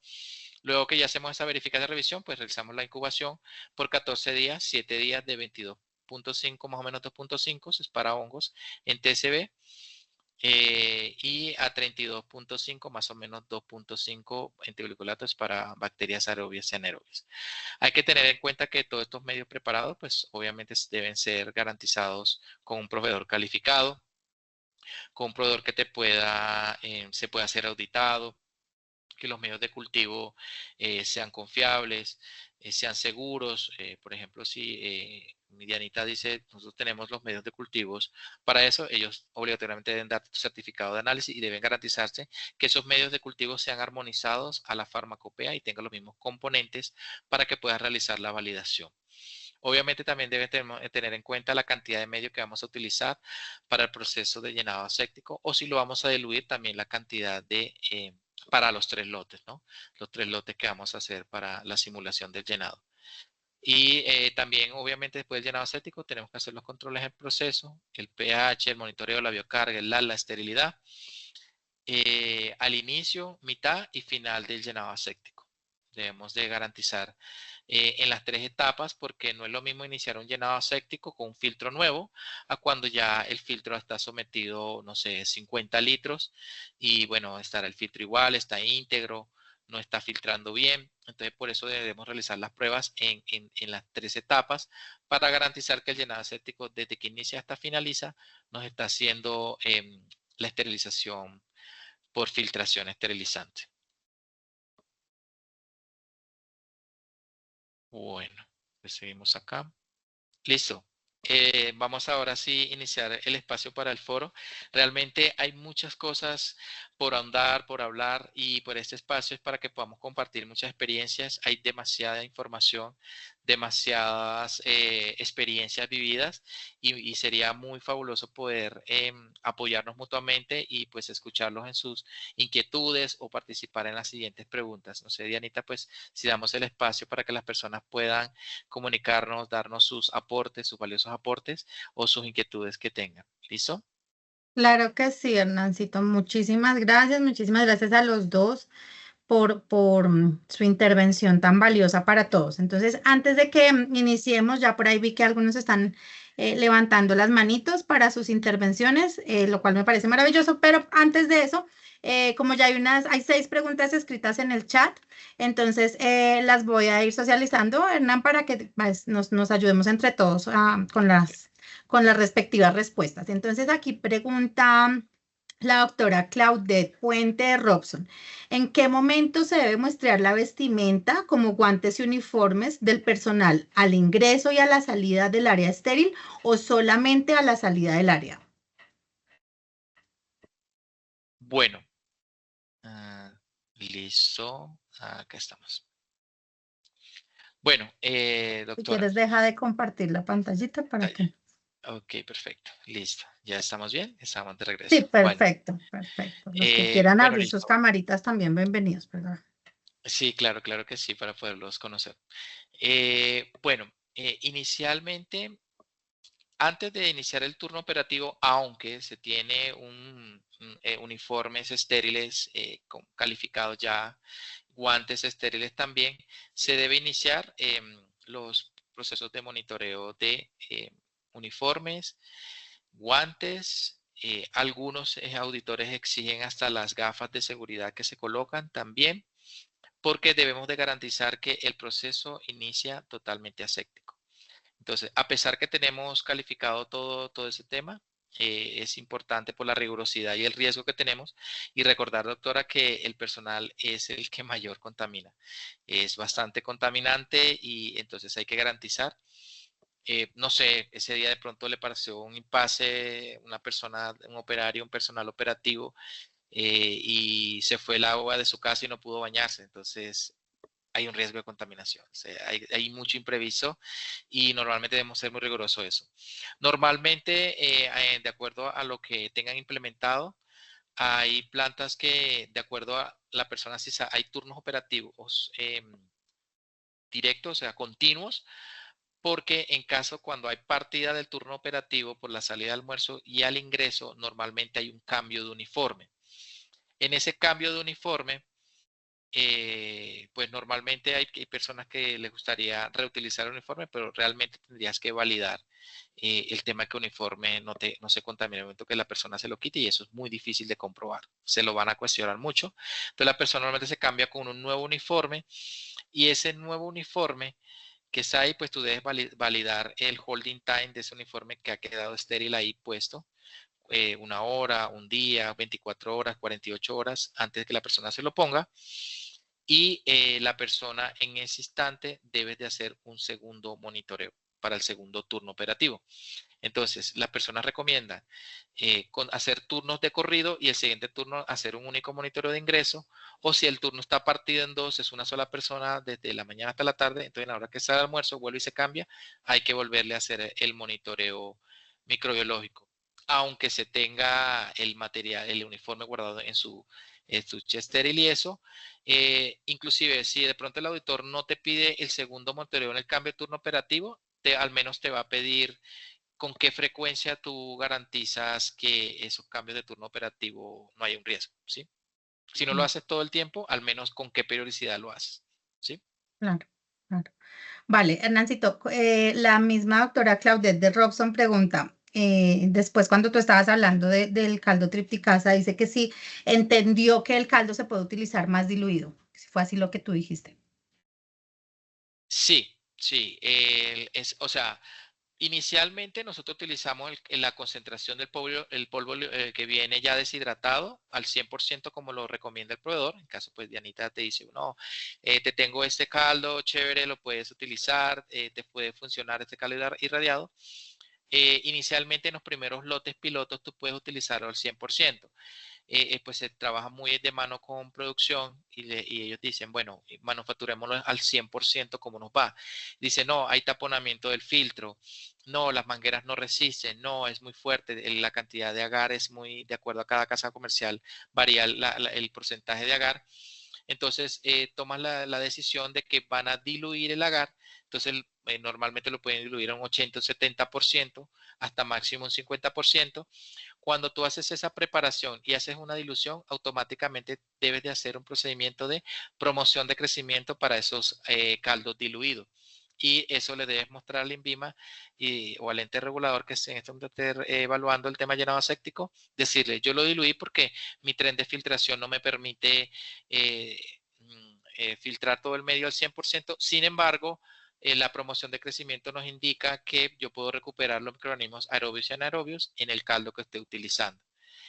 Luego que ya hacemos esa verificación de revisión, pues realizamos la incubación por 14 días, 7 días de 22.5, más o menos 2.5, es para hongos en TSB. Y a 32.5, más o menos 2.5 en es para bacterias aerobias y anaerobias. Hay que tener en cuenta que todos estos medios preparados, pues obviamente deben ser garantizados con un proveedor calificado, con un proveedor que se pueda ser auditado, que los medios de cultivo sean confiables, sean seguros. Por ejemplo, si Dianita dice, nosotros tenemos los medios de cultivos, para eso ellos obligatoriamente deben dar certificado de análisis y deben garantizarse que esos medios de cultivo sean armonizados a la farmacopea y tengan los mismos componentes para que puedas realizar la validación. Obviamente también debe tener en cuenta la cantidad de medio que vamos a utilizar para el proceso de llenado aséptico, o si lo vamos a diluir, también la cantidad para los 3 lotes, ¿no? Los 3 lotes que vamos a hacer para la simulación del llenado. Y también, obviamente, después del llenado aséptico, tenemos que hacer los controles del proceso, el pH, el monitoreo de la biocarga, la esterilidad, al inicio, mitad y final del llenado aséptico. Debemos de garantizar en las 3 etapas, porque no es lo mismo iniciar un llenado aséptico con un filtro nuevo a cuando ya el filtro está sometido, no sé, 50 litros y bueno, estará el filtro igual, está íntegro, no está filtrando bien. Entonces, por eso debemos realizar las pruebas en las 3 etapas para garantizar que el llenado aséptico, desde que inicia hasta finaliza, nos está haciendo la esterilización por filtración esterilizante. Bueno, pues seguimos acá. Listo. Vamos ahora sí a iniciar el espacio para el foro. Realmente hay muchas cosas por ahondar, por hablar, y por este espacio es para que podamos compartir muchas experiencias. Hay demasiada información, demasiadas experiencias vividas y sería muy fabuloso poder apoyarnos mutuamente y pues escucharlos en sus inquietudes o participar en las siguientes preguntas. No sé, Dianita, pues si damos el espacio para que las personas puedan comunicarnos, darnos sus aportes, sus valiosos aportes o sus inquietudes que tengan. ¿Listo? Claro que sí, Hernancito. Muchísimas gracias a los dos por su intervención tan valiosa para todos. Entonces, antes de que iniciemos, ya por ahí vi que algunos están levantando las manitos para sus intervenciones, lo cual me parece maravilloso, pero antes de eso, como ya hay 6 preguntas escritas en el chat, entonces las voy a ir socializando, Hernán, para que pues, nos ayudemos entre todos con las respectivas respuestas. Entonces, aquí pregunta la doctora Claudette Puente Robson. ¿En qué momento se debe muestrear la vestimenta como guantes y uniformes del personal al ingreso y a la salida del área estéril o solamente a la salida del área? Bueno, listo. Acá estamos. Bueno, Si doctora. quieres, deja de compartir la pantallita para que... Ok, perfecto. Listo. ¿Ya estamos bien? Estamos de Sí, regreso. Bueno, perfecto, perfecto. Los que quieran bueno, abrir sus listo. camaritas también bienvenidos, ¿verdad? Sí, claro, claro que sí, para poderlos conocer. Bueno, inicialmente, antes de iniciar el turno operativo, aunque se tiene uniformes estériles calificados ya, guantes estériles también, se debe iniciar los procesos de monitoreo de uniformes, guantes. Algunos auditores exigen hasta las gafas de seguridad que se colocan también, porque debemos de garantizar que el proceso inicia totalmente aséptico. Entonces, a pesar que tenemos calificado todo ese tema, es importante por la rigurosidad y el riesgo que tenemos, y recordar, doctora, que el personal es el que mayor contamina. Es bastante contaminante y entonces hay que garantizar. No sé, ese día de pronto le pareció un impasse, una persona, un operario, un personal operativo, y se fue el agua de su casa y no pudo bañarse. Entonces, hay un riesgo de contaminación. O sea, hay mucho imprevisto y normalmente debemos ser muy rigurosos eso. Normalmente, de acuerdo a lo que tengan implementado, hay plantas que, de acuerdo a la persona, si hay turnos operativos directos, o sea, continuos, porque en caso cuando hay partida del turno operativo por la salida de almuerzo y al ingreso, normalmente hay un cambio de uniforme. En ese cambio de uniforme, pues normalmente hay personas que les gustaría reutilizar el uniforme, pero realmente tendrías que validar el tema que uniforme no se contamine en el momento que la persona se lo quite y eso es muy difícil de comprobar. Se lo van a cuestionar mucho. Entonces la persona normalmente se cambia con un nuevo uniforme y ese nuevo uniforme que está ahí, pues tú debes validar el holding time de ese uniforme que ha quedado estéril ahí puesto. Una hora, un día, 24 horas, 48 horas antes de que la persona se lo ponga. Y la persona en ese instante debe de hacer un segundo monitoreo para el segundo turno operativo. Entonces, las personas recomiendan hacer turnos de corrido y el siguiente turno hacer un único monitoreo de ingreso. O si el turno está partido en dos, es una sola persona desde la mañana hasta la tarde, entonces a la hora que sale el almuerzo, vuelve y se cambia, hay que volverle a hacer el monitoreo microbiológico. Aunque se tenga el material, el uniforme guardado en su estuche estéril y eso, inclusive si de pronto el auditor no te pide el segundo monitoreo en el cambio de turno operativo, al menos te va a pedir con qué frecuencia tú garantizas que esos cambios de turno operativo no haya un riesgo, ¿sí? Si no lo haces todo el tiempo, al menos con qué periodicidad lo haces, ¿sí? Claro, claro. Vale, Hernancito, la misma doctora Claudette de Robson pregunta, después cuando tú estabas hablando del caldo tripticasa, dice que sí, entendió que el caldo se puede utilizar más diluido, si fue así lo que tú dijiste. Sí, sí. O sea, inicialmente nosotros utilizamos la concentración del polvo, el polvo que viene ya deshidratado al 100% como lo recomienda el proveedor. En caso, pues Dianita te dice, no, te tengo este caldo, chévere, lo puedes utilizar, te puede funcionar este caldo irradiado. Inicialmente en los primeros lotes pilotos tú puedes utilizarlo al 100%. Pues se trabaja muy de mano con producción y ellos dicen, bueno, manufacturémoslo al 100% como nos va. Dice, no, hay taponamiento del filtro, no, las mangueras no resisten, no, es muy fuerte, la cantidad de agar es muy, de acuerdo a cada casa comercial, varía el porcentaje de agar. Entonces, toman la decisión de que van a diluir el agar. Entonces, normalmente lo pueden diluir a un 80 o 70%, hasta máximo un 50%. Cuando tú haces esa preparación y haces una dilución, automáticamente debes de hacer un procedimiento de promoción de crecimiento para esos caldos diluidos. Y eso le debes mostrar al INVIMA o al ente regulador que en este momento esté evaluando el tema llenado aséptico, decirle, yo lo diluí porque mi tren de filtración no me permite filtrar todo el medio al 100%. Sin embargo, la promoción de crecimiento nos indica que yo puedo recuperar los microorganismos aerobios y anaerobios en el caldo que esté utilizando.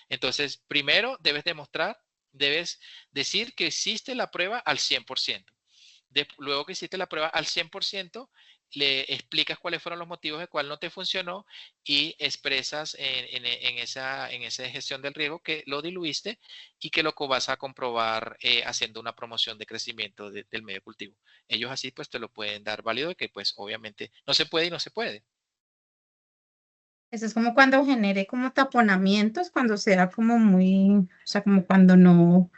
Entonces, primero debes demostrar, debes decir que hiciste la prueba al 100%. Luego que hiciste la prueba al 100%, le explicas cuáles fueron los motivos de cuál no te funcionó y expresas en esa gestión del riesgo que lo diluiste y que lo vas a comprobar haciendo una promoción de crecimiento del medio cultivo. Ellos así pues te lo pueden dar válido de que pues obviamente no se puede y no se puede. Eso es como cuando genere como taponamientos, cuando sea como muy, o sea, como cuando no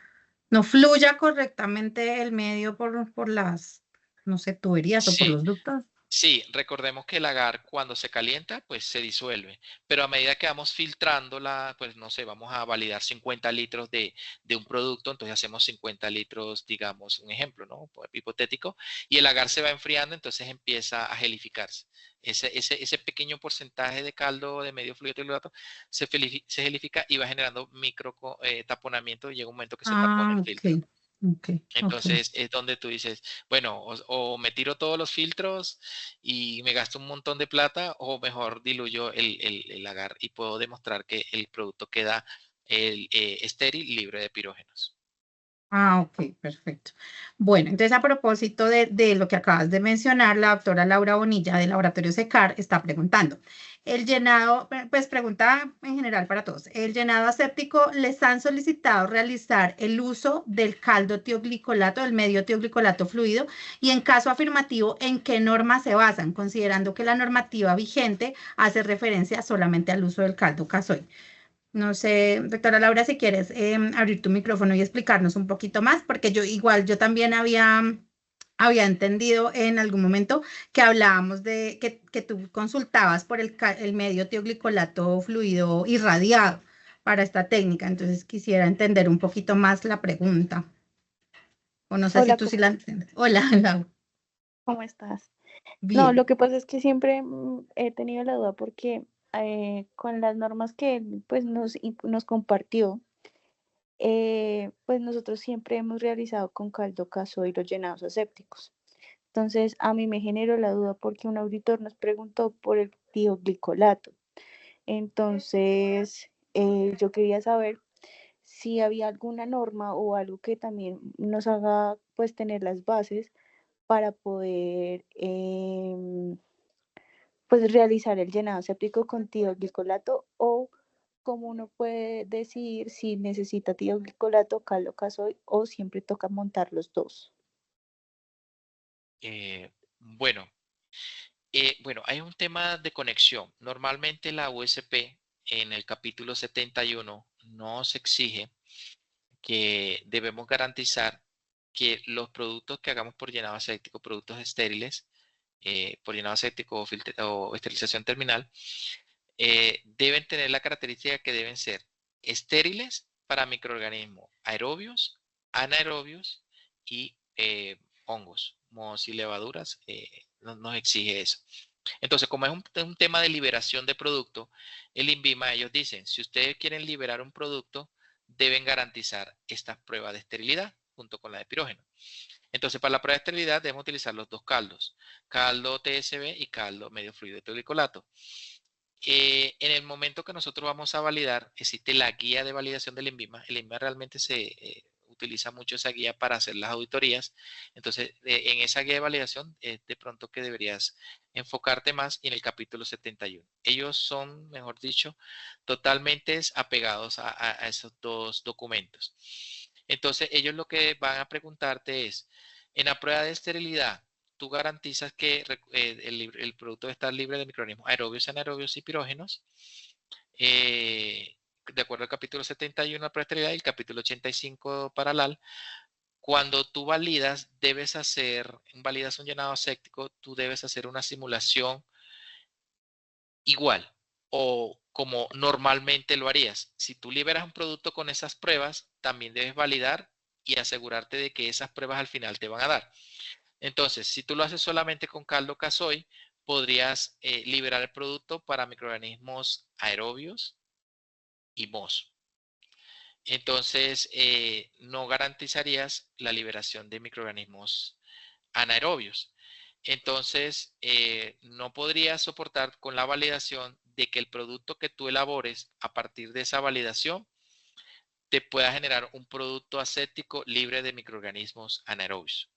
fluya correctamente el medio por las, no sé, tuberías o por Sí, los ductos. sí, recordemos que el agar cuando se calienta, pues se disuelve, pero a medida que vamos filtrándola, pues no sé, vamos a validar 50 litros de un producto, entonces hacemos 50 litros, digamos, un ejemplo, ¿no? Hipotético, y el agar se va enfriando, entonces empieza a gelificarse. Ese pequeño porcentaje de caldo de medio fluido trilorato se gelifica y va generando micro taponamiento y llega un momento que se tapona Ah, el ok, filtro. ok, ok. Entonces es donde tú dices, bueno, o me tiro todos los filtros y me gasto un montón de plata, o mejor diluyo el agar y puedo demostrar que el producto queda estéril, libre de pirógenos. Ah, ok, perfecto. Bueno, entonces a propósito de lo que acabas de mencionar, la doctora Laura Bonilla del Laboratorio SECAR está preguntando, el llenado, pues pregunta en general para todos, el llenado aséptico, ¿les han solicitado realizar el uso del caldo tioglicolato, del medio tioglicolato fluido? Y en caso afirmativo, ¿en qué normas se basan? Considerando que la normativa vigente hace referencia solamente al uso del caldo casoil. No sé, doctora Laura, si quieres abrir tu micrófono y explicarnos un poquito más, porque yo también había entendido en algún momento que hablábamos de que tú consultabas por el medio tioglicolato fluido irradiado para esta técnica, entonces quisiera entender un poquito más la pregunta, o no sé si Hola, tú sí la entiendes. Hola, Laura. ¿cómo estás? No, Bien. lo que pasa es que siempre he tenido la duda porque con las normas que él pues, nos compartió, pues nosotros siempre hemos realizado con caldo casoil los llenados asépticos. Entonces, a mí me generó la duda porque un auditor nos preguntó por el tioglicolato. Entonces, yo quería saber si había alguna norma o algo que también nos haga pues tener las bases para poder pues realizar el llenado séptico con tioglicolato o cómo uno puede decidir si necesita tioglicolato, caldo casoil o siempre toca montar los dos. Eh, bueno, bueno, hay un tema de conexión. Normalmente la USP en el capítulo 71 nos exige que debemos garantizar que los productos que hagamos por llenado aséptico, productos estériles, por llenado aséptico o esterilización terminal, deben tener la característica que deben ser estériles para microorganismos aerobios, anaerobios y hongos, mohos y levaduras. Nos exige eso. Entonces, como es un tema de liberación de producto, el INVIMA, ellos dicen, si ustedes quieren liberar un producto, deben garantizar estas pruebas de esterilidad junto con la de pirógeno. Entonces, para la prueba de esterilidad debemos utilizar los dos caldos, caldo TSB y caldo medio fluido de teolicolato. En el momento que nosotros vamos a validar, existe la guía de validación del INVIMA. El INVIMA realmente se utiliza mucho esa guía para hacer las auditorías. Entonces, en esa guía de validación, de pronto que deberías enfocarte más en el capítulo 71. Ellos son, mejor dicho, totalmente apegados a esos dos documentos. Entonces, ellos lo que van a preguntarte es, en la prueba de esterilidad, tú garantizas que el producto está libre de microorganismos aerobios, anaerobios y pirógenos. De acuerdo al capítulo 71 de la esterilidad y el capítulo 85 para LAL, cuando tú validas, validas un llenado aséptico, tú debes hacer una simulación igual o como normalmente lo harías. Si tú liberas un producto con esas pruebas, también debes validar y asegurarte de que esas pruebas al final te van a dar. Entonces, si tú lo haces solamente con caldo casoy, podrías liberar el producto para microorganismos aerobios y mohos. Entonces, no garantizarías la liberación de microorganismos anaerobios. Entonces, no podrías soportar con la validación de que el producto que tú elabores a partir de esa validación te pueda generar un producto aséptico libre de microorganismos anaerobios.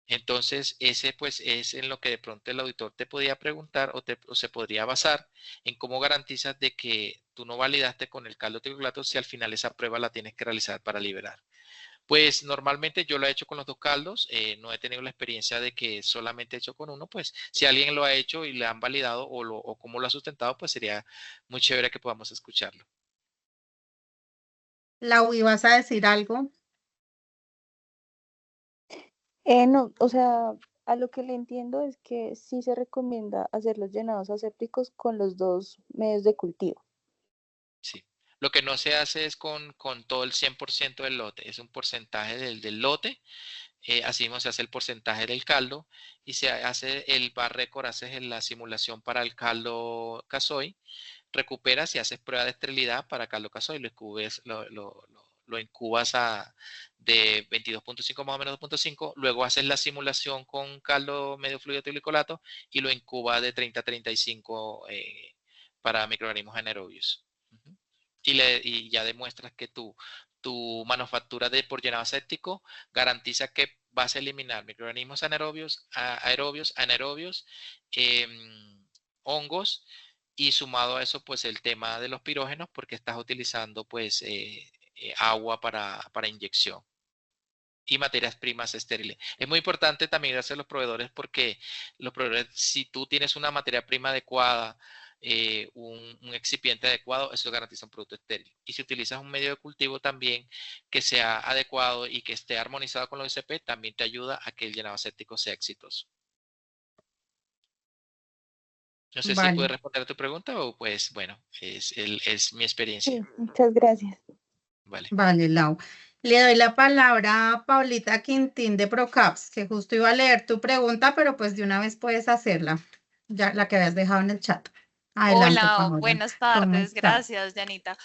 Entonces, ese pues es en lo que de pronto el auditor te podía preguntar o se podría basar en cómo garantizas de que tú no validaste con el caldo tioglicolato si al final esa prueba la tienes que realizar para liberar. Pues normalmente yo lo he hecho con los dos caldos, no he tenido la experiencia de que solamente he hecho con uno, pues si alguien lo ha hecho y le han validado o cómo lo ha sustentado, pues sería muy chévere que podamos escucharlo. Lau, ¿ibas a decir algo? No, o sea, a lo que le entiendo es que sí se recomienda hacer los llenados asépticos con los dos medios de cultivo. Sí. Lo que no se hace es con todo el 100% del lote, es un porcentaje del lote. Así mismo se hace el porcentaje del caldo y se hace el bar record, haces la simulación para el caldo casoy, recuperas y haces prueba de esterilidad para caldo casoy, lo incubas de 22.5 más o menos 2.5, luego haces la simulación con caldo medio fluido glicolato y lo incubas de 30 a 35 para microorganismos anaerobios. Y ya demuestras que tu manufactura por llenado aséptico garantiza que vas a eliminar microorganismos anaerobios, anaerobios, hongos, y sumado a eso, pues el tema de los pirógenos, porque estás utilizando pues agua para inyección y materias primas estériles. Es muy importante también gracias a los proveedores, porque los proveedores, si tú tienes una materia prima adecuada, un excipiente adecuado, eso garantiza un producto estéril. Y si utilizas un medio de cultivo también que sea adecuado y que esté armonizado con los OSP, también te ayuda a que el llenado aséptico sea exitoso. No sé si puedes Vale, responder a tu pregunta o pues bueno, es mi experiencia. Sí, muchas gracias. Vale. vale, Lau. Le doy la palabra a Paulita Quintín de Procaps, que justo iba a leer tu pregunta, pero pues de una vez puedes hacerla, ya la que habías dejado en el chat. Adelante, Hola, Paola. buenas ¿Cómo tardes. estás? Gracias, Janita.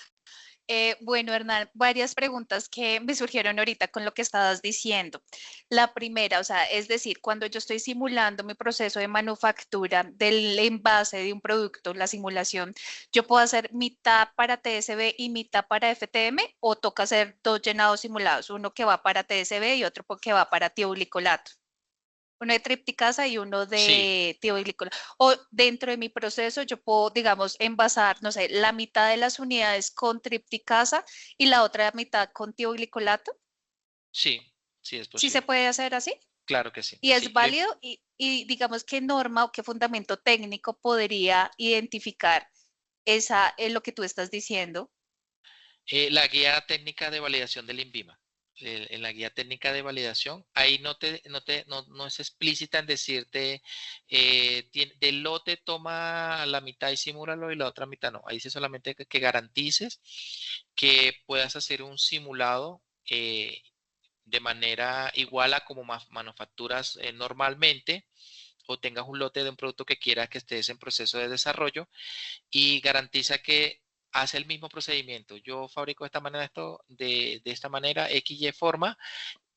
Bueno, Hernán, varias preguntas que me surgieron ahorita con lo que estabas diciendo. La primera, o sea, es decir, cuando yo estoy simulando mi proceso de manufactura del envase de un producto, la simulación, ¿yo puedo hacer mitad para TSB y mitad para FTM o toca hacer dos llenados simulados, uno que va para TSB y otro que va para tioglicolato? Uno de tripticasa y uno Sí, de tioglicolato. O dentro de mi proceso yo puedo, digamos, envasar, no sé, la mitad de las unidades con tripticasa y la otra mitad con tioglicolato. sí, sí es ¿Sí se posible. puede hacer así? Claro que sí. Y es Sí, válido y digamos qué norma o qué fundamento técnico podría identificar lo que tú estás diciendo. la guía técnica de validación del INVIMA. En la guía técnica de validación, ahí no es explícita en decirte, del lote toma la mitad y simúlalo y la otra mitad no. Ahí dice solamente que garantices que puedas hacer un simulado de manera igual a como manufacturas normalmente, o tengas un lote de un producto que quieras que estés en proceso de desarrollo, y garantiza que hace el mismo procedimiento. Yo fabrico de esta manera esto, de esta manera, XY forma,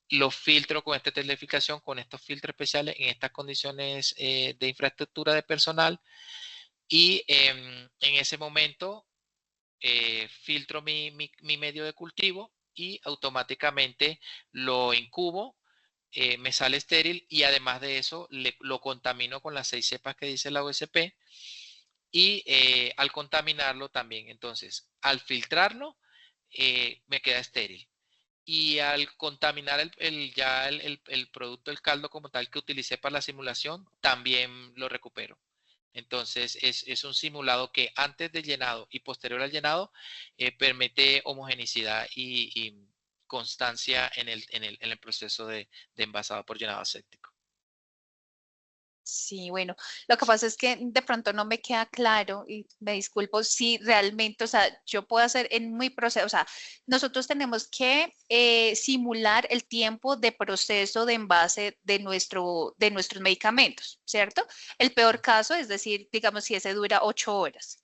lo filtro con esta teleficación, con estos filtros especiales, en estas condiciones de infraestructura de personal, y en ese momento filtro mi medio de cultivo y automáticamente lo incubo, me sale estéril, y además de eso lo contamino con las 6 cepas que dice la OSP, y al contaminarlo también, entonces, al filtrarlo, me queda estéril. Y al contaminar el producto, el caldo como tal que utilicé para la simulación, también lo recupero. Entonces, es un simulado que antes del llenado y posterior al llenado permite homogenicidad y constancia en el proceso de envasado por llenado aséptico. Sí, bueno, lo que pasa es que de pronto no me queda claro y me disculpo si realmente, o sea, yo puedo hacer en mi proceso, o sea, nosotros tenemos que simular el tiempo de proceso de envase de nuestros medicamentos, ¿cierto? El peor caso es decir, digamos, si ese dura 8 horas.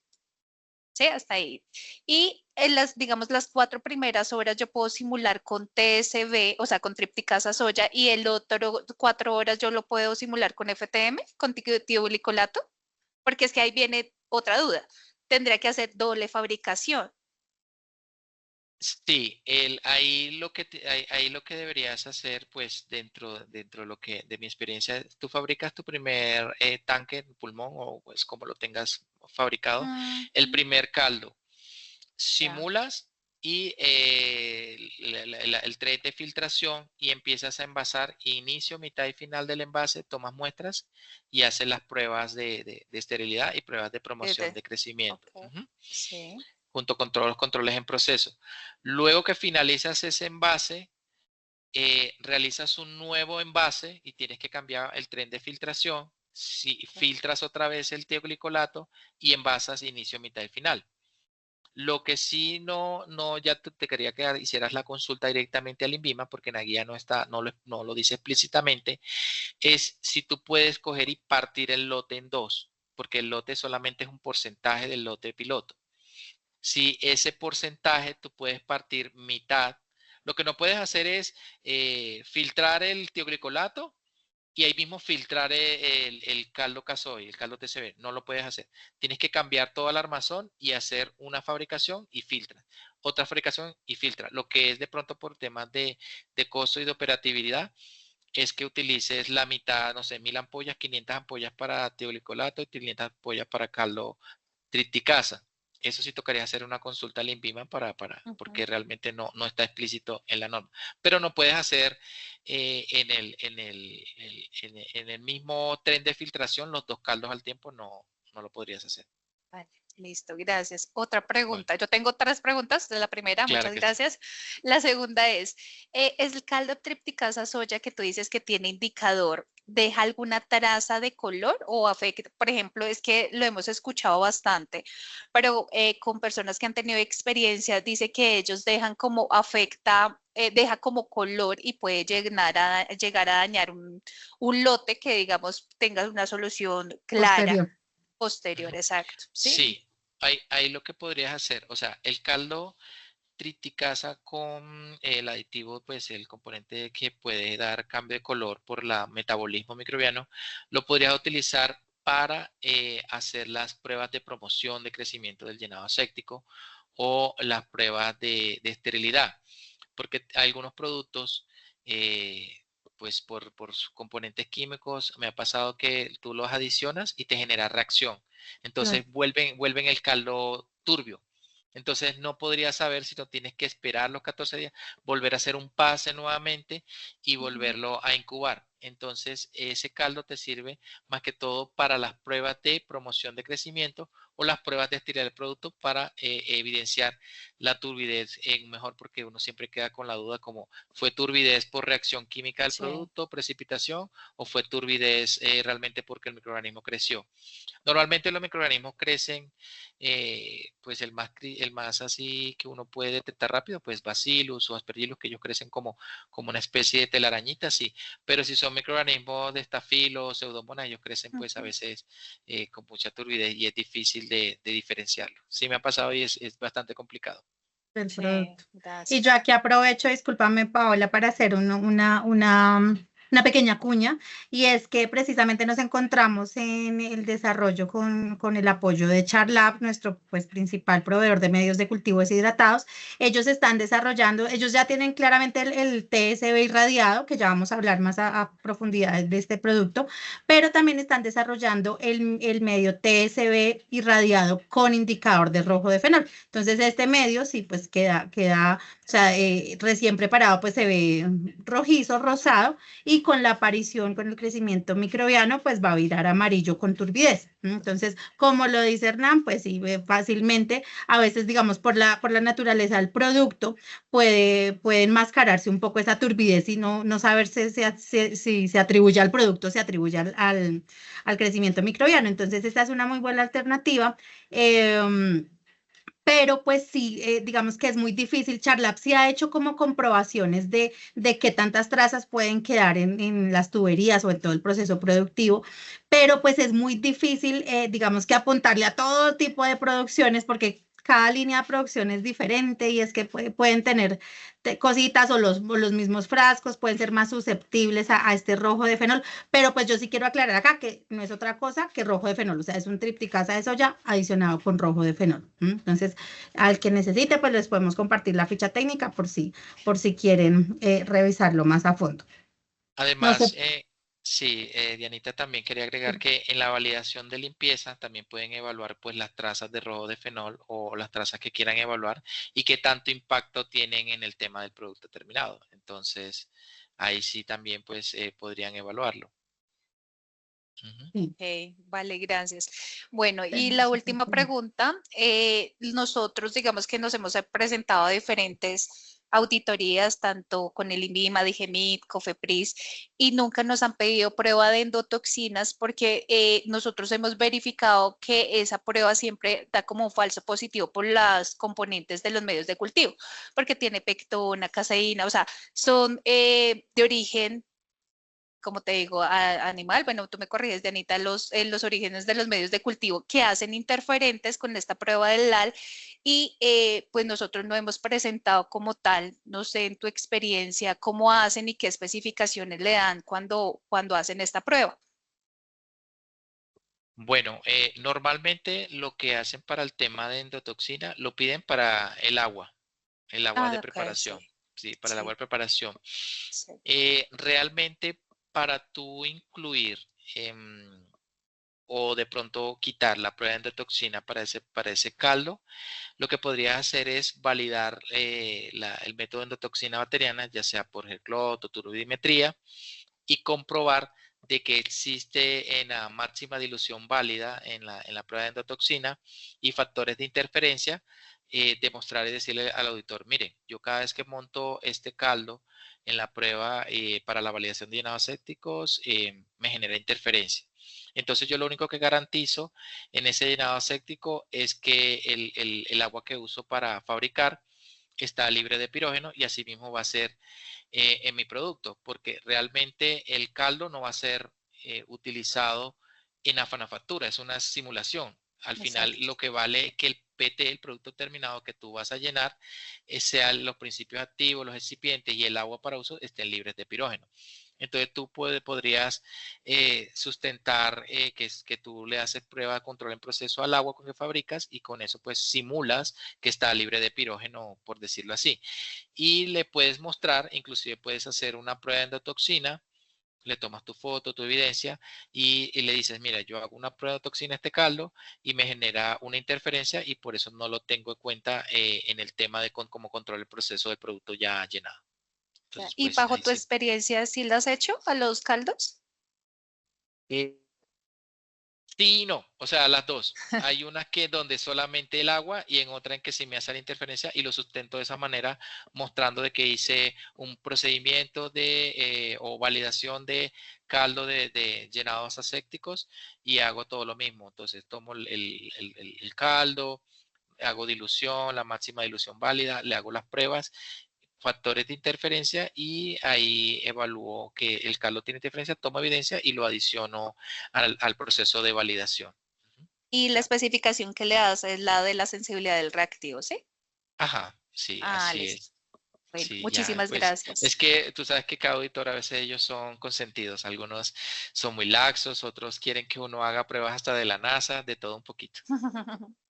¿Sí? Hasta ahí. Y en digamos, las 4 primeras horas yo puedo simular con TSB, o sea, con tripticasa soya, y el otro 4 horas yo lo puedo simular con FTM, con tioglicolato, porque es que ahí viene otra duda. Tendría que hacer doble fabricación. Sí, ahí lo que deberías hacer, pues dentro de mi experiencia, tú fabricas tu primer tanque, pulmón, o pues como lo tengas fabricado, el Ujú, primer caldo, ya, simulas y el tren de filtración, y empiezas a envasar inicio, mitad y final del envase, tomas muestras y haces las pruebas de esterilidad y pruebas de promoción de crecimiento. ok, sí. Junto con todos los controles en proceso. Luego que finalizas ese envase, realizas un nuevo envase y tienes que cambiar el tren de filtración. Si filtras otra vez el tioglicolato y envasas inicio, mitad y final. Lo que sí ya te quería que hicieras la consulta directamente al INVIMA, porque en la guía no lo dice explícitamente, es si tú puedes coger y partir el lote en dos, porque el lote solamente es un porcentaje del lote piloto. Si ese porcentaje tú puedes partir mitad, lo que no puedes hacer es filtrar el tioglicolato y ahí mismo filtrar el caldo casoy, el caldo TCB. No lo puedes hacer. Tienes que cambiar todo el armazón y hacer una fabricación y filtra. otra fabricación y filtra. Lo que es de pronto por temas de costo y de operatividad es que utilices la mitad, no sé, 1000 ampollas, 500 ampollas para teolicolato y 500 ampollas para caldo triticasa. Eso sí tocaría hacer una consulta al INVIMA porque realmente no está explícito en la norma. Pero no puedes hacer en el mismo tren de filtración los 2 caldos al tiempo, no lo podrías hacer. Vale, listo, gracias. Otra pregunta. Bueno, Yo tengo 3 preguntas. De la primera, claro muchas que sí. gracias. La segunda ¿es el caldo tripticasa soya que tú dices que tiene indicador, deja alguna traza de color o afecta? Por ejemplo, es que lo hemos escuchado bastante, pero con personas que han tenido experiencia, dice que ellos dejan como deja como color y puede llegar a dañar un lote que, digamos, tenga una solución clara. Posterior. Posterior, exacto. ¿Sí? Sí, ahí lo que podrías hacer, o sea, el caldo triticasa con el aditivo, pues el componente que puede dar cambio de color por la metabolismo microbiano, lo podrías utilizar para hacer las pruebas de promoción de crecimiento del llenado aséptico o las pruebas de esterilidad, porque algunos productos, pues por sus componentes químicos, me ha pasado que tú los adicionas y te genera reacción. Claro. Entonces vuelven el caldo turbio. Entonces no podrías saber si no tienes que esperar los 14 días, volver a hacer un pase nuevamente y volverlo a incubar. Entonces ese caldo te sirve más que todo para las pruebas de promoción de crecimiento o las pruebas de esterilidad del producto para evidenciar la turbidez mejor, porque uno siempre queda con la duda como fue turbidez por reacción química del Sí. producto, precipitación, o fue turbidez realmente porque el microorganismo creció. Normalmente los microorganismos crecen, pues el más así que uno puede detectar rápido, pues Bacillus o Aspergillus, que ellos crecen como una especie de telarañita, sí. Pero si son microorganismos de Staphylo o Pseudomonas, ellos crecen pues a veces con mucha turbidez y es difícil de diferenciarlo. Sí me ha pasado y es bastante complicado. Del Sí, producto. Y yo gracias. aquí aprovecho, discúlpame Paola, para hacer una pequeña cuña, y es que precisamente nos encontramos en el desarrollo con el apoyo de Charlab, nuestro pues principal proveedor de medios de cultivo deshidratados. Ellos están desarrollando, ellos ya tienen claramente el TSB irradiado, que ya vamos a hablar más a profundidad de este producto, pero también están desarrollando el medio TSB irradiado con indicador de rojo de fenol. Entonces este medio sí pues queda, o sea, recién preparado pues se ve rojizo, rosado, y con la aparición, con el crecimiento microbiano pues va a virar amarillo con turbidez. Entonces, como lo dice Hernán, pues sí, fácilmente, a veces digamos por la naturaleza del producto puede enmascararse un poco esa turbidez y no saber si se atribuye al producto, se atribuye al crecimiento microbiano. Entonces, esta es una muy buena alternativa. Pero pues sí, digamos que es muy difícil. Charlab sí ha hecho como comprobaciones de qué tantas trazas pueden quedar en las tuberías o en todo el proceso productivo, pero pues es muy difícil, digamos que apuntarle a todo tipo de producciones porque cada línea de producción es diferente y es que pueden tener cositas o los mismos frascos, pueden ser más susceptibles a este rojo de fenol, pero pues yo sí quiero aclarar acá que no es otra cosa que rojo de fenol, o sea, es un tripticasa de soya adicionado con rojo de fenol. Entonces, al que necesite, pues les podemos compartir la ficha técnica por si quieren revisarlo más a fondo. No sé. Además, sí, Dianita, también quería agregar que en la validación de limpieza también pueden evaluar pues las trazas de rojo de fenol o las trazas que quieran evaluar y qué tanto impacto tienen en el tema del producto terminado. Entonces, ahí sí también pues podrían evaluarlo. Ujú. Ok, vale, gracias. Bueno, y la última pregunta, nosotros digamos que nos hemos presentado a diferentes auditorías, tanto con el INVIMA, DIGEMIT, COFEPRIS, y nunca nos han pedido prueba de endotoxinas porque nosotros hemos verificado que esa prueba siempre da como un falso positivo por las componentes de los medios de cultivo, porque tiene pectona, caseína, o sea, son de origen, como te digo, animal. Bueno, tú me corriges, Dianita, los orígenes de los medios de cultivo que hacen interferentes con esta prueba del LAL y pues nosotros no hemos presentado como tal, no sé, en tu experiencia, cómo hacen y qué especificaciones le dan cuando hacen esta prueba. Bueno, normalmente lo que hacen para el tema de endotoxina lo piden para el agua. el agua de Ok, preparación. sí, Sí, para el agua sí, de preparación. sí. Realmente para tú incluir o de pronto quitar la prueba de endotoxina para ese caldo, lo que podrías hacer es validar el método de endotoxina bacteriana, ya sea por GERCLOT o turbidimetría, y comprobar de que existe en la máxima dilución válida en la prueba de endotoxina y factores de interferencia, demostrar y decirle al auditor, mire, yo cada vez que monto este caldo en la prueba para la validación de llenados sépticos, me genera interferencia. Entonces yo lo único que garantizo en ese llenado séptico es que el agua que uso para fabricar está libre de pirógeno y asimismo va a ser en mi producto, porque realmente el caldo no va a ser utilizado en la manufactura, es una simulación. Al final Exacto. lo que vale es que el PT, el producto terminado que tú vas a llenar, sean los principios activos, los excipientes y el agua para uso estén libres de pirógeno. Entonces tú podrías sustentar que tú le haces prueba de control en proceso al agua con que fabricas y con eso pues simulas que está libre de pirógeno, por decirlo así. Y le puedes mostrar, inclusive puedes hacer una prueba de endotoxina, le tomas tu foto, tu evidencia y le dices, mira, yo hago una prueba de toxina a este caldo y me genera una interferencia y por eso no lo tengo en cuenta en el tema de cómo control el proceso del producto ya llenado. Ya. Entonces, ¿Y pues bajo ahí tu sí. experiencia, sí lo has hecho a los caldos? Eh, Sí y no, o sea, las dos. Hay una que donde solamente el agua y en otra en que sí me hace la interferencia y lo sustento de esa manera, mostrando de que hice un procedimiento de o validación de caldo de llenados asépticos y hago todo lo mismo. Entonces tomo el caldo, hago dilución, la máxima dilución válida, le hago las pruebas, factores de interferencia y ahí evalúo que el caldo tiene interferencia, tomo evidencia y lo adiciono al proceso de validación. Y la especificación que le das es la de la sensibilidad del reactivo, ¿sí? Ajá, sí, Ah, así listo. es. Bueno, Sí, ya, muchísimas pues es gracias. que tú sabes que cada auditor a veces ellos son consentidos, algunos son muy laxos, otros quieren que uno haga pruebas hasta de la NASA, de todo un poquito.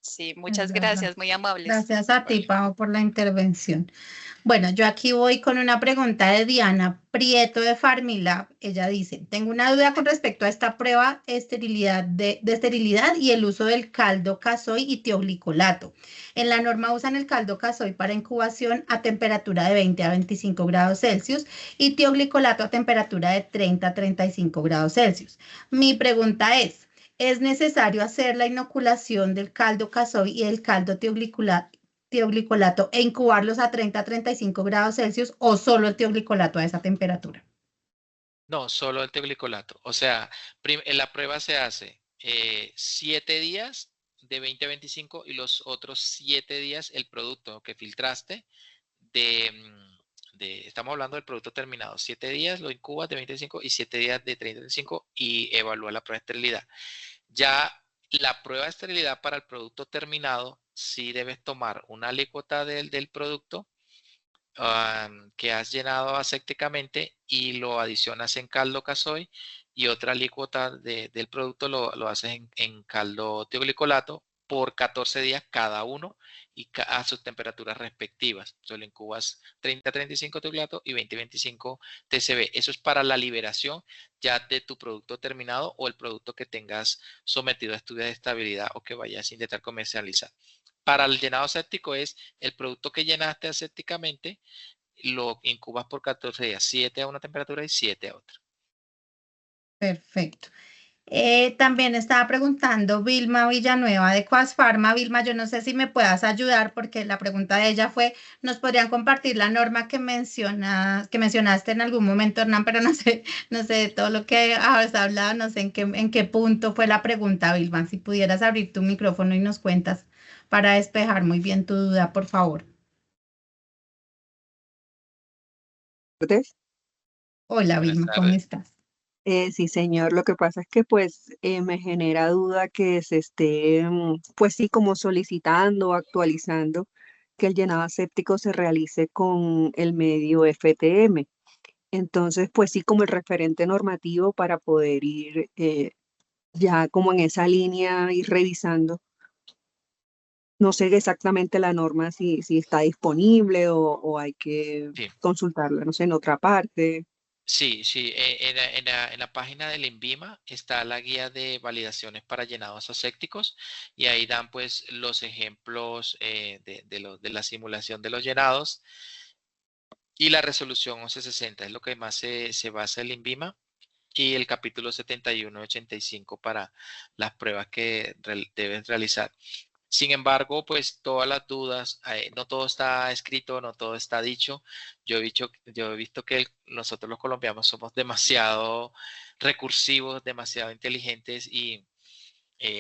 Sí, Es muchas verdad. gracias, muy amables. Gracias a ti, Vale. Pau, por la intervención. Bueno, yo aquí voy con una pregunta de Diana Prieto de Farmilab. Ella dice, tengo una duda con respecto a esta prueba de esterilidad y el uso del caldo casoy y tioglicolato. En la norma usan el caldo casoy para incubación a temperatura de 20 a 25 grados Celsius y tioglicolato a temperatura de 30 a 35 grados Celsius. Mi pregunta ¿es necesario hacer la inoculación del caldo casoy y el caldo tioglicolato e incubarlos a 30 a 35 grados Celsius o solo el tioglicolato a esa temperatura? No, solo el teoglicolato. O sea, en la prueba se hace 7 días de 20 a 25 y los otros 7 días el producto que filtraste estamos hablando del producto terminado. 7 días lo incubas de 25 y 7 días de 30 a 35 y evalúa la prueba de esterilidad. Ya la prueba de esterilidad para el producto terminado, sí debes tomar una alícuota del producto que has llenado asépticamente y lo adicionas en caldo casoy y otra alícuota del producto lo haces en caldo tioglicolato por 14 días cada uno y a sus temperaturas respectivas. Entonces lo incubas 30 a 35 tioglicolato y 20 a 25 TCB. Eso es para la liberación ya de tu producto terminado o el producto que tengas sometido a estudios de estabilidad o que vayas a intentar comercializar. Para el llenado séptico es el producto que llenaste asépticamente, lo incubas por 14 días, 7 a una temperatura y 7 a otra. Perfecto. También estaba preguntando Vilma Villanueva de Coasfarma. Vilma, yo no sé si me puedas ayudar porque la pregunta de ella fue, ¿nos podrían compartir la norma que mencionaste en algún momento, Hernán? Pero no sé todo lo que has hablado, no sé en qué punto fue la pregunta, Vilma. Si pudieras abrir tu micrófono y nos cuentas para despejar muy bien tu duda, por favor. tardes. Hola, Buenas Vilma, ¿cómo tardes. estás? Sí, señor, lo que pasa es que pues me genera duda que se esté, pues sí, como solicitando, actualizando que el llenado aséptico se realice con el medio FTM. Entonces, pues sí, como el referente normativo para poder ir ya como en esa línea, ir revisando. No sé exactamente la norma si está disponible o hay que Sí. consultarla, no sé, en otra parte. Sí, sí, en la página del INVIMA está la guía de validaciones para llenados asépticos y ahí dan pues los ejemplos de la simulación de los llenados y la resolución 1160 es lo que más se basa el INVIMA y el capítulo 71 y 85 para las pruebas que deben realizar. Sin embargo, pues todas las dudas, no todo está escrito, no todo está dicho. Yo he visto que nosotros los colombianos somos demasiado recursivos, demasiado inteligentes y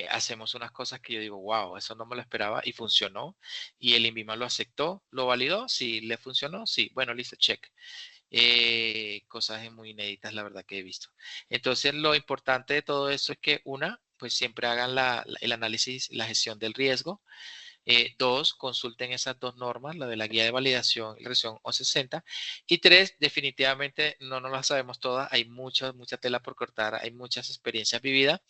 hacemos unas cosas que yo digo, wow, eso no me lo esperaba y funcionó. Y el INVIMA lo aceptó, lo validó, sí, le funcionó, sí, bueno, listo, check. Cosas muy inéditas, la verdad que he visto. Entonces, lo importante de todo esto es que pues siempre hagan el análisis, la gestión del riesgo. Dos, consulten esas dos normas, la de la guía de validación y la resolución O60. Y tres, definitivamente no nos las sabemos todas, hay mucha tela por cortar, hay muchas experiencias vividas.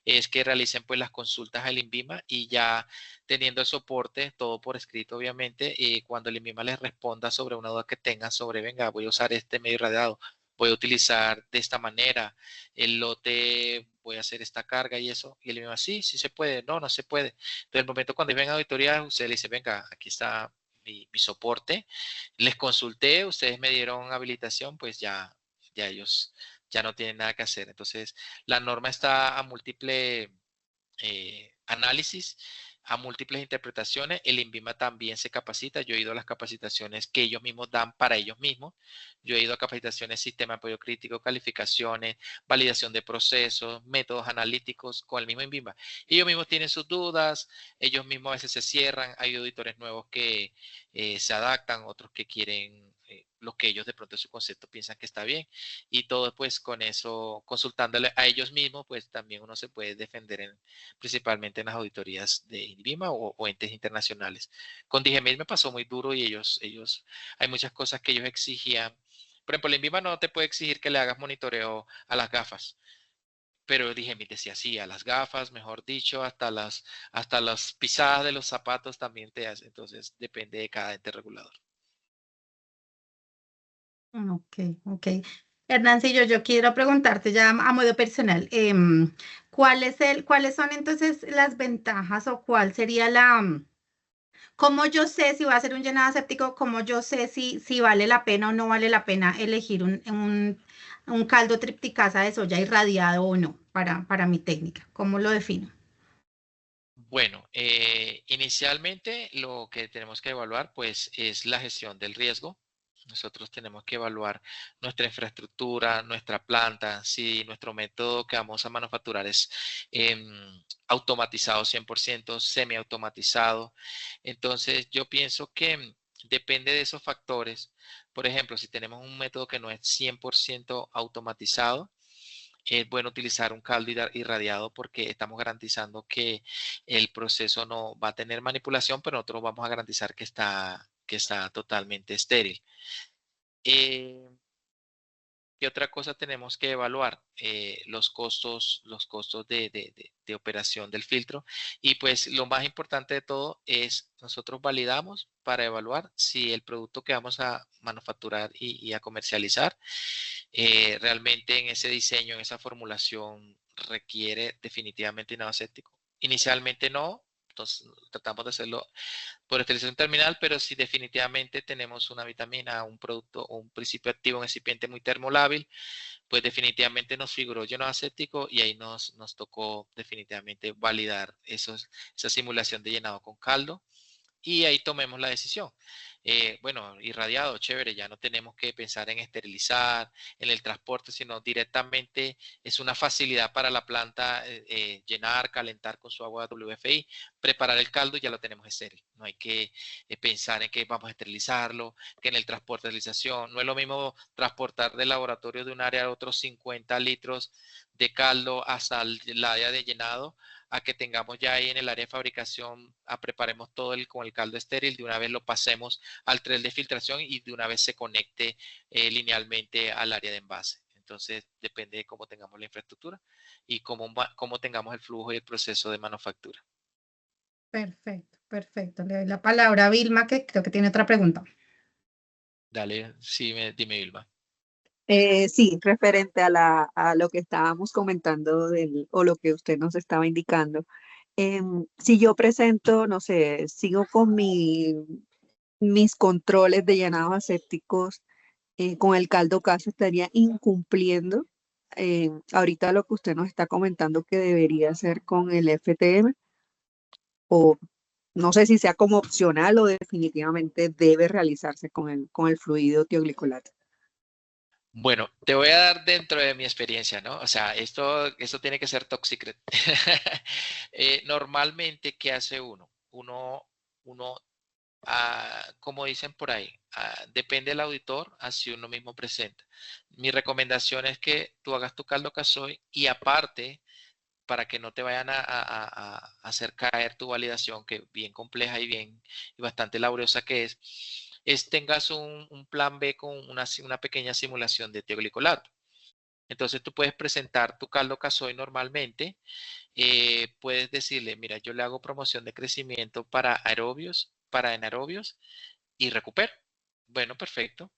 Es que realicen pues las consultas al INVIMA y ya teniendo el soporte, todo por escrito obviamente, cuando el INVIMA les responda sobre una duda que tengan sobre, venga, voy a usar este medio radiado, voy a utilizar de esta manera, el lote, voy a hacer esta carga y eso, y el INVIMA, sí, sí se puede, no, no se puede. Entonces, el momento cuando ven auditoría, usted le dice, venga, aquí está mi soporte, les consulté, ustedes me dieron habilitación, pues ya ellos ya no tienen nada que hacer. Entonces, la norma está a múltiples análisis, a múltiples interpretaciones. El INVIMA también se capacita. Yo he ido a las capacitaciones que ellos mismos dan para ellos mismos. Yo he ido a capacitaciones, sistema de apoyo crítico, calificaciones, validación de procesos, métodos analíticos con el mismo INVIMA. Ellos mismos tienen sus dudas, ellos mismos a veces se cierran. Hay auditores nuevos que se adaptan, otros que quieren lo que ellos de pronto en su concepto piensan que está bien y todo pues con eso, consultándole a ellos mismos, pues también uno se puede defender principalmente en las auditorías de INVIMA o entes internacionales. Con Digemil me pasó muy duro y hay muchas cosas que ellos exigían. Por ejemplo, el INVIMA no te puede exigir que le hagas monitoreo a las gafas, pero Digemil decía sí, a las gafas, mejor dicho, hasta las pisadas de los zapatos también te hace. Entonces, depende de cada ente regulador. Ok, ok. Hernancillo, yo quiero preguntarte ya a modo personal, ¿cuáles son entonces las ventajas o cuál sería cómo yo sé si voy a hacer un llenado séptico, cómo yo sé si vale la pena o no vale la pena elegir un caldo tripticasa de soya irradiado o no para mi técnica? ¿Cómo lo defino? Bueno, inicialmente lo que tenemos que evaluar pues es la gestión del riesgo. Nosotros tenemos que evaluar nuestra infraestructura, nuestra planta, si nuestro método que vamos a manufacturar es automatizado 100%, semiautomatizado. Entonces, yo pienso que depende de esos factores. Por ejemplo, si tenemos un método que no es 100% automatizado, es bueno utilizar un caldo irradiado porque estamos garantizando que el proceso no va a tener manipulación, pero nosotros vamos a garantizar que está totalmente estéril. Eh, ¿Qué otra cosa tenemos que evaluar? Los costos de operación del filtro. Y pues lo más importante de todo es nosotros validamos para evaluar si el producto que vamos a manufacturar y a comercializar realmente en ese diseño, en esa formulación requiere definitivamente un aséptico. Inicialmente no, entonces tratamos de hacerlo por estilización terminal, pero si definitivamente tenemos una vitamina, un producto o un principio activo, un excipiente muy termolábil, pues definitivamente nos figuró lleno aséptico y ahí nos tocó definitivamente validar esa simulación de llenado con caldo y ahí tomemos la decisión. Bueno, irradiado, chévere, ya no tenemos que pensar en esterilizar, en el transporte, sino directamente es una facilidad para la planta llenar, calentar con su agua WFI, preparar el caldo y ya lo tenemos estéril. No hay que pensar en que vamos a esterilizarlo, que en el transporte de esterilización. No es lo mismo transportar del laboratorio de un área a otros 50 litros de caldo hasta el área de llenado a que tengamos ya ahí en el área de fabricación, preparemos todo con el caldo estéril, de una vez lo pasemos al tren de filtración y de una vez se conecte linealmente al área de envase. Entonces, depende de cómo tengamos la infraestructura y cómo tengamos el flujo y el proceso de manufactura. Perfecto, perfecto. Le doy la palabra a Vilma, que creo que tiene otra pregunta. Dale, sí, dime, Vilma. Sí, referente a lo que estábamos comentando o lo que usted nos estaba indicando. Si yo presento, no sé, sigo con mis controles de llenados asépticos, con el caldo caso estaría incumpliendo ahorita lo que usted nos está comentando que debería hacer con el FTM, o no sé si sea como opcional o definitivamente debe realizarse con el fluido tioglicolato. Bueno, te voy a dar dentro de mi experiencia, ¿no? O sea, esto tiene que ser top secret. Normalmente, ¿qué hace uno? Uno, como dicen por ahí, depende del auditor, así uno mismo presenta. Mi recomendación es que tú hagas tu caldo casoy y aparte, para que no te vayan a hacer caer tu validación, que bien compleja y y bastante laboriosa que es tengas un plan B con una pequeña simulación de tioglicolato. Entonces tú puedes presentar tu caldo casoy normalmente, puedes decirle, mira, yo le hago promoción de crecimiento para aerobios, para anaerobios y recupero. Bueno, perfecto.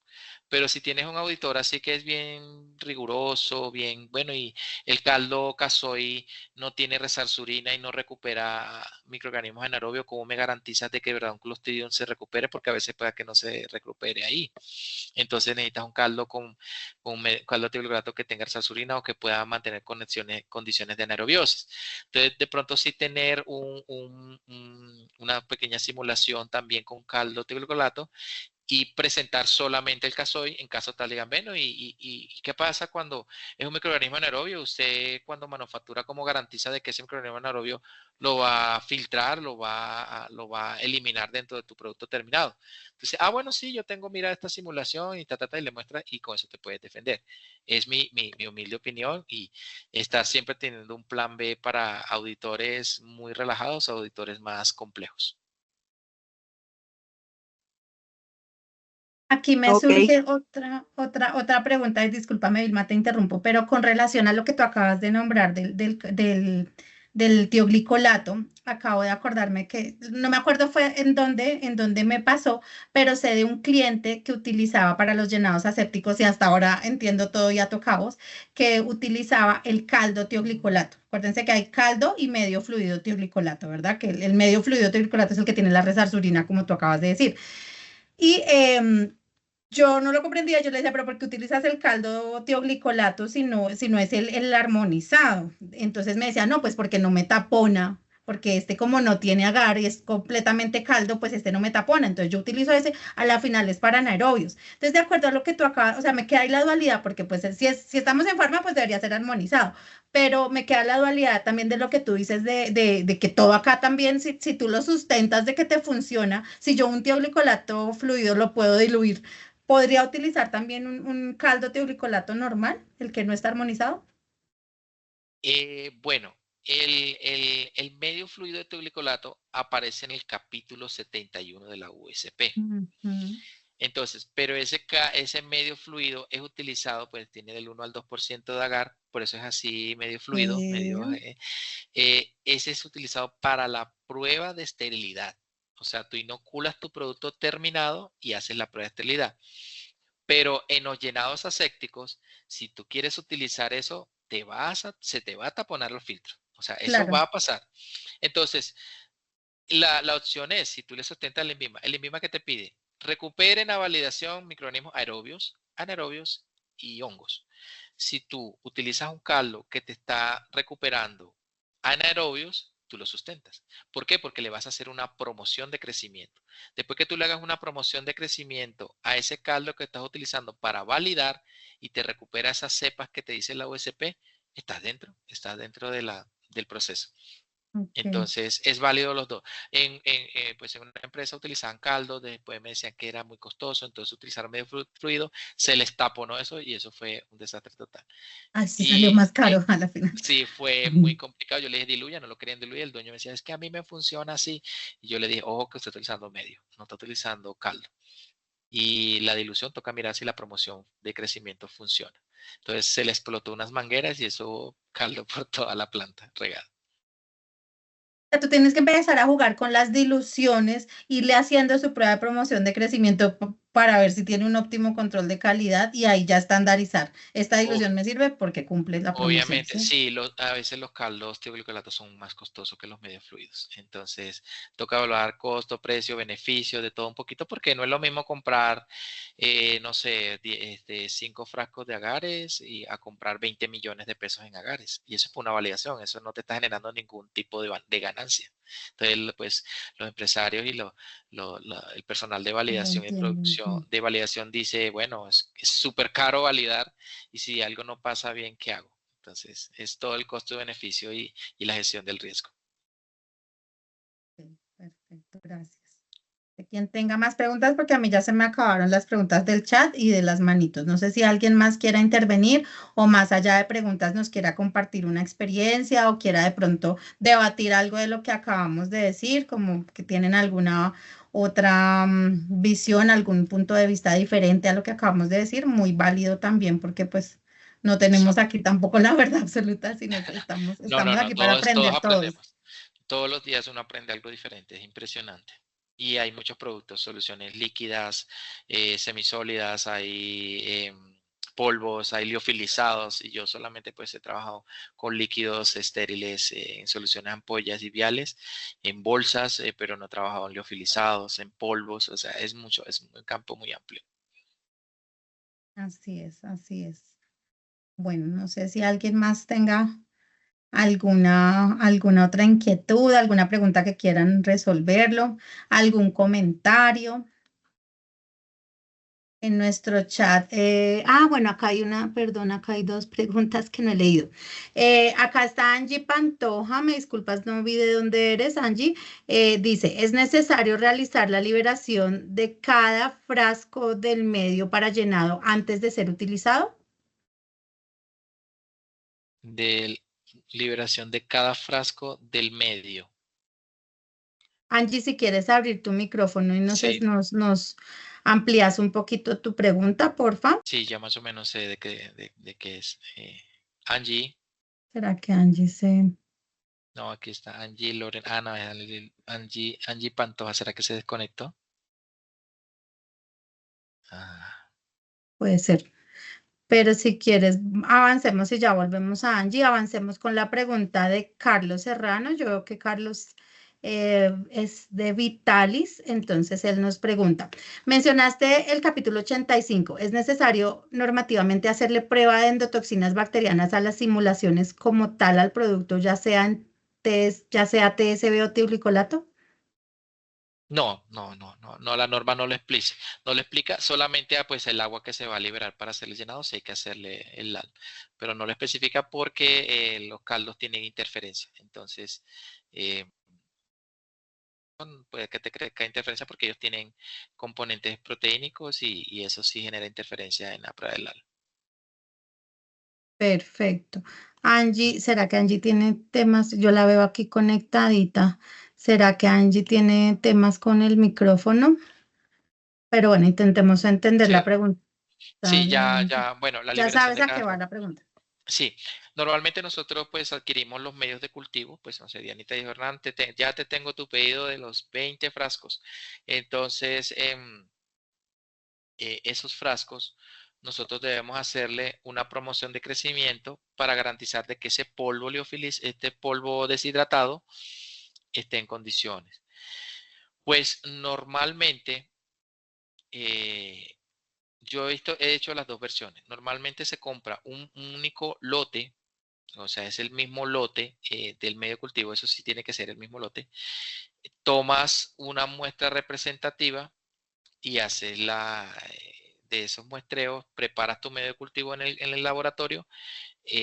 Pero si tienes un auditor así que es bien riguroso, bien, bueno, y el caldo casoy no tiene resalzurina y no recupera microorganismos anaerobios, ¿cómo me garantizas de que de verdad un Clostridium se recupere? Porque a veces puede que no se recupere ahí. Entonces necesitas un caldo con caldo tioglicolato que tenga resalzurina o que pueda mantener condiciones de anaerobiosis. Entonces, de pronto sí tener una pequeña simulación también con caldo tioglicolato y presentar solamente el casoy en caso tal digan, bueno, ¿y qué pasa cuando es un microorganismo anaerobio? Usted cuando manufactura, ¿cómo garantiza de que ese microorganismo anaerobio lo va a filtrar, lo va a eliminar dentro de tu producto terminado? Entonces, bueno, sí, yo tengo, mira esta simulación y y le muestra y con eso te puedes defender. Es mi humilde opinión y estar siempre teniendo un plan B para auditores muy relajados, auditores más complejos. Aquí me Ok, surge otra pregunta, y discúlpame, Vilma, te interrumpo, pero con relación a lo que tú acabas de nombrar del tioglicolato, acabo de acordarme que, no me acuerdo fue en dónde me pasó, pero sé de un cliente que utilizaba para los llenados asépticos, y hasta ahora entiendo todo y ato cabos, que utilizaba el caldo tioglicolato. Acuérdense que hay caldo y medio fluido tioglicolato, ¿verdad? Que el medio fluido tioglicolato es el que tiene la resalzurina, como tú acabas de decir. Y yo no lo comprendía, yo le decía, pero ¿por qué utilizas el caldo tioglicolato si no es el armonizado? Entonces me decía, no, pues porque no me tapona, porque este como no tiene agar y es completamente caldo, pues este no me tapona. Entonces yo utilizo ese, a la final es para anaerobios. Entonces, de acuerdo a lo que tú acabas, o sea, me queda ahí la dualidad, porque pues si estamos en forma, pues debería ser armonizado. Pero me queda la dualidad también de lo que tú dices de que todo acá también, si tú lo sustentas de que te funciona, si yo un tioglicolato fluido lo puedo diluir, ¿podría utilizar también un caldo tiuricolato normal, el que no está armonizado? Bueno, el medio fluido de tioglicolato aparece en el capítulo 71 de la USP. Ujú. Entonces, pero ese medio fluido es utilizado, pues tiene del 1 al 2% de agar, por eso es así medio fluido, ese es utilizado para la prueba de esterilidad. O sea, tú inoculas tu producto terminado y haces la prueba de esterilidad. Pero en los llenados asépticos, si tú quieres utilizar eso, se te va a taponar los filtros. O sea, eso Claro, va a pasar. Entonces, la opción es, si tú le sustentas el enzima que te pide, recuperen a validación microorganismos aerobios, anaerobios y hongos. Si tú utilizas un caldo que te está recuperando anaerobios, tú lo sustentas. ¿Por qué? Porque le vas a hacer una promoción de crecimiento. Después que tú le hagas una promoción de crecimiento a ese caldo que estás utilizando para validar y te recupera esas cepas que te dice la USP, estás dentro del proceso. ok. Entonces, es válido los dos. Pues en una empresa utilizaban caldo, después me decían que era muy costoso, entonces utilizaron medio fluido, se les taponó eso y eso fue un desastre total. Ay, sí salió Y más caro a la final. sí, fue muy complicado. Yo le dije, diluya, no lo querían diluir. El dueño me decía, es que a mí me funciona así. Y yo le dije, ojo, que usted está utilizando medio, no está utilizando caldo. Y la dilución toca mirar si la promoción de crecimiento funciona. Entonces se le explotó unas mangueras y eso caldo por toda la planta regada. Tú tienes que empezar a jugar con las diluciones, irle haciendo su prueba de promoción de crecimiento para ver si tiene un óptimo control de calidad y ahí ya estandarizar. Esta O- dilución me sirve porque cumple la promoción, Obviamente, ¿sí? sí, a veces los caldos tioglicolatos son más costosos que los medios fluidos. Entonces, toca evaluar costo, precio, beneficio, de todo un poquito, porque no es lo mismo comprar, no sé, 5 frascos de agares y a comprar 20 millones de pesos en agares. Y eso es por una validación, eso no te está generando ningún tipo de ganancia. Entonces, pues, los empresarios y el personal de Lo validación y entiendo, producción, entiendo. de validación dice, bueno, es súper caro validar y si algo no pasa bien, ¿qué hago? Entonces, es todo el costo-beneficio y la gestión del riesgo. Ok, perfecto, gracias. De quien tenga más preguntas, porque a mí ya se me acabaron las preguntas del chat y de las manitos. No sé si alguien más quiera intervenir o más allá de preguntas nos quiera compartir una experiencia o quiera de pronto debatir algo de lo que acabamos de decir, como que tienen alguna otra visión, algún punto de vista diferente a lo que acabamos de decir, muy válido también, porque pues no Eso. tenemos aquí tampoco la verdad absoluta, sino que No, no, estamos no, aquí para todos aprender todos. aprendemos. Todos los días uno aprende algo diferente, es impresionante. Y hay muchos productos, soluciones líquidas, semisólidas, hay polvos, hay liofilizados, y yo solamente pues he trabajado con líquidos estériles, en soluciones ampollas y viales, en bolsas, pero no he trabajado en liofilizados, en polvos, o sea, es un campo muy amplio. Así es, así es. Bueno, no sé si alguien más tenga alguna otra inquietud, alguna pregunta que quieran resolverlo, algún comentario en nuestro chat. Bueno, acá hay perdón, acá hay dos preguntas que no he leído. Acá está Angie Pantoja, me disculpas, no vi de dónde eres, Angie. Dice, ¿es necesario realizar la liberación de cada frasco del medio para llenado antes de ser utilizado? De liberación de cada frasco del medio. Angie, si quieres abrir tu micrófono y Sí, nos amplías un poquito tu pregunta, porfa. sí, ya más o menos sé de qué es. Angie, ¿Será que Angie se no, aquí está Angie Loren. Ah, no, es Angie Pantoja. ¿Será que se desconectó? Ah, puede ser? Pero si quieres, avancemos y ya volvemos a Angie. Avancemos con la pregunta de Carlos Serrano. Yo veo que Carlos es de Vitalis, entonces él nos pregunta. Mencionaste el capítulo 85. ¿Es necesario normativamente hacerle prueba de endotoxinas bacterianas a las simulaciones como tal al producto, ya sea TSB o tioglicolato? no, no, no, no, no, la norma no lo explica. No lo explica solamente a pues el agua que se va a liberar para hacer el llenado, sí hay que hacerle el LAL, pero no lo especifica porque los caldos tienen interferencia. Entonces, eh, puede que te crezca interferencia porque ellos tienen componentes proteínicos y eso sí genera interferencia en la prueba del LAL. Perfecto. Angie, ¿será que Angie tiene temas? Yo la veo aquí conectadita. ¿Será que Angie tiene temas con el micrófono? Pero bueno, intentemos entender Sí, la pregunta sí, de Angie. bueno, la Ya liberación sabes de a qué cada. va la pregunta. Sí, normalmente nosotros pues adquirimos los medios de cultivo, pues no sé, Dianita dijo, Hernán, ya te tengo tu pedido de los 20 frascos. Entonces, esos frascos, nosotros debemos hacerle una promoción de crecimiento para garantizar de que ese polvo liofiliz, este polvo deshidratado, esté en condiciones. Pues normalmente, eh, yo he hecho las dos versiones. Normalmente se compra un único lote. O sea, es el mismo lote del medio cultivo, eso sí tiene que ser el mismo lote. Tomas una muestra representativa y haces de esos muestreos, preparas tu medio cultivo en el laboratorio,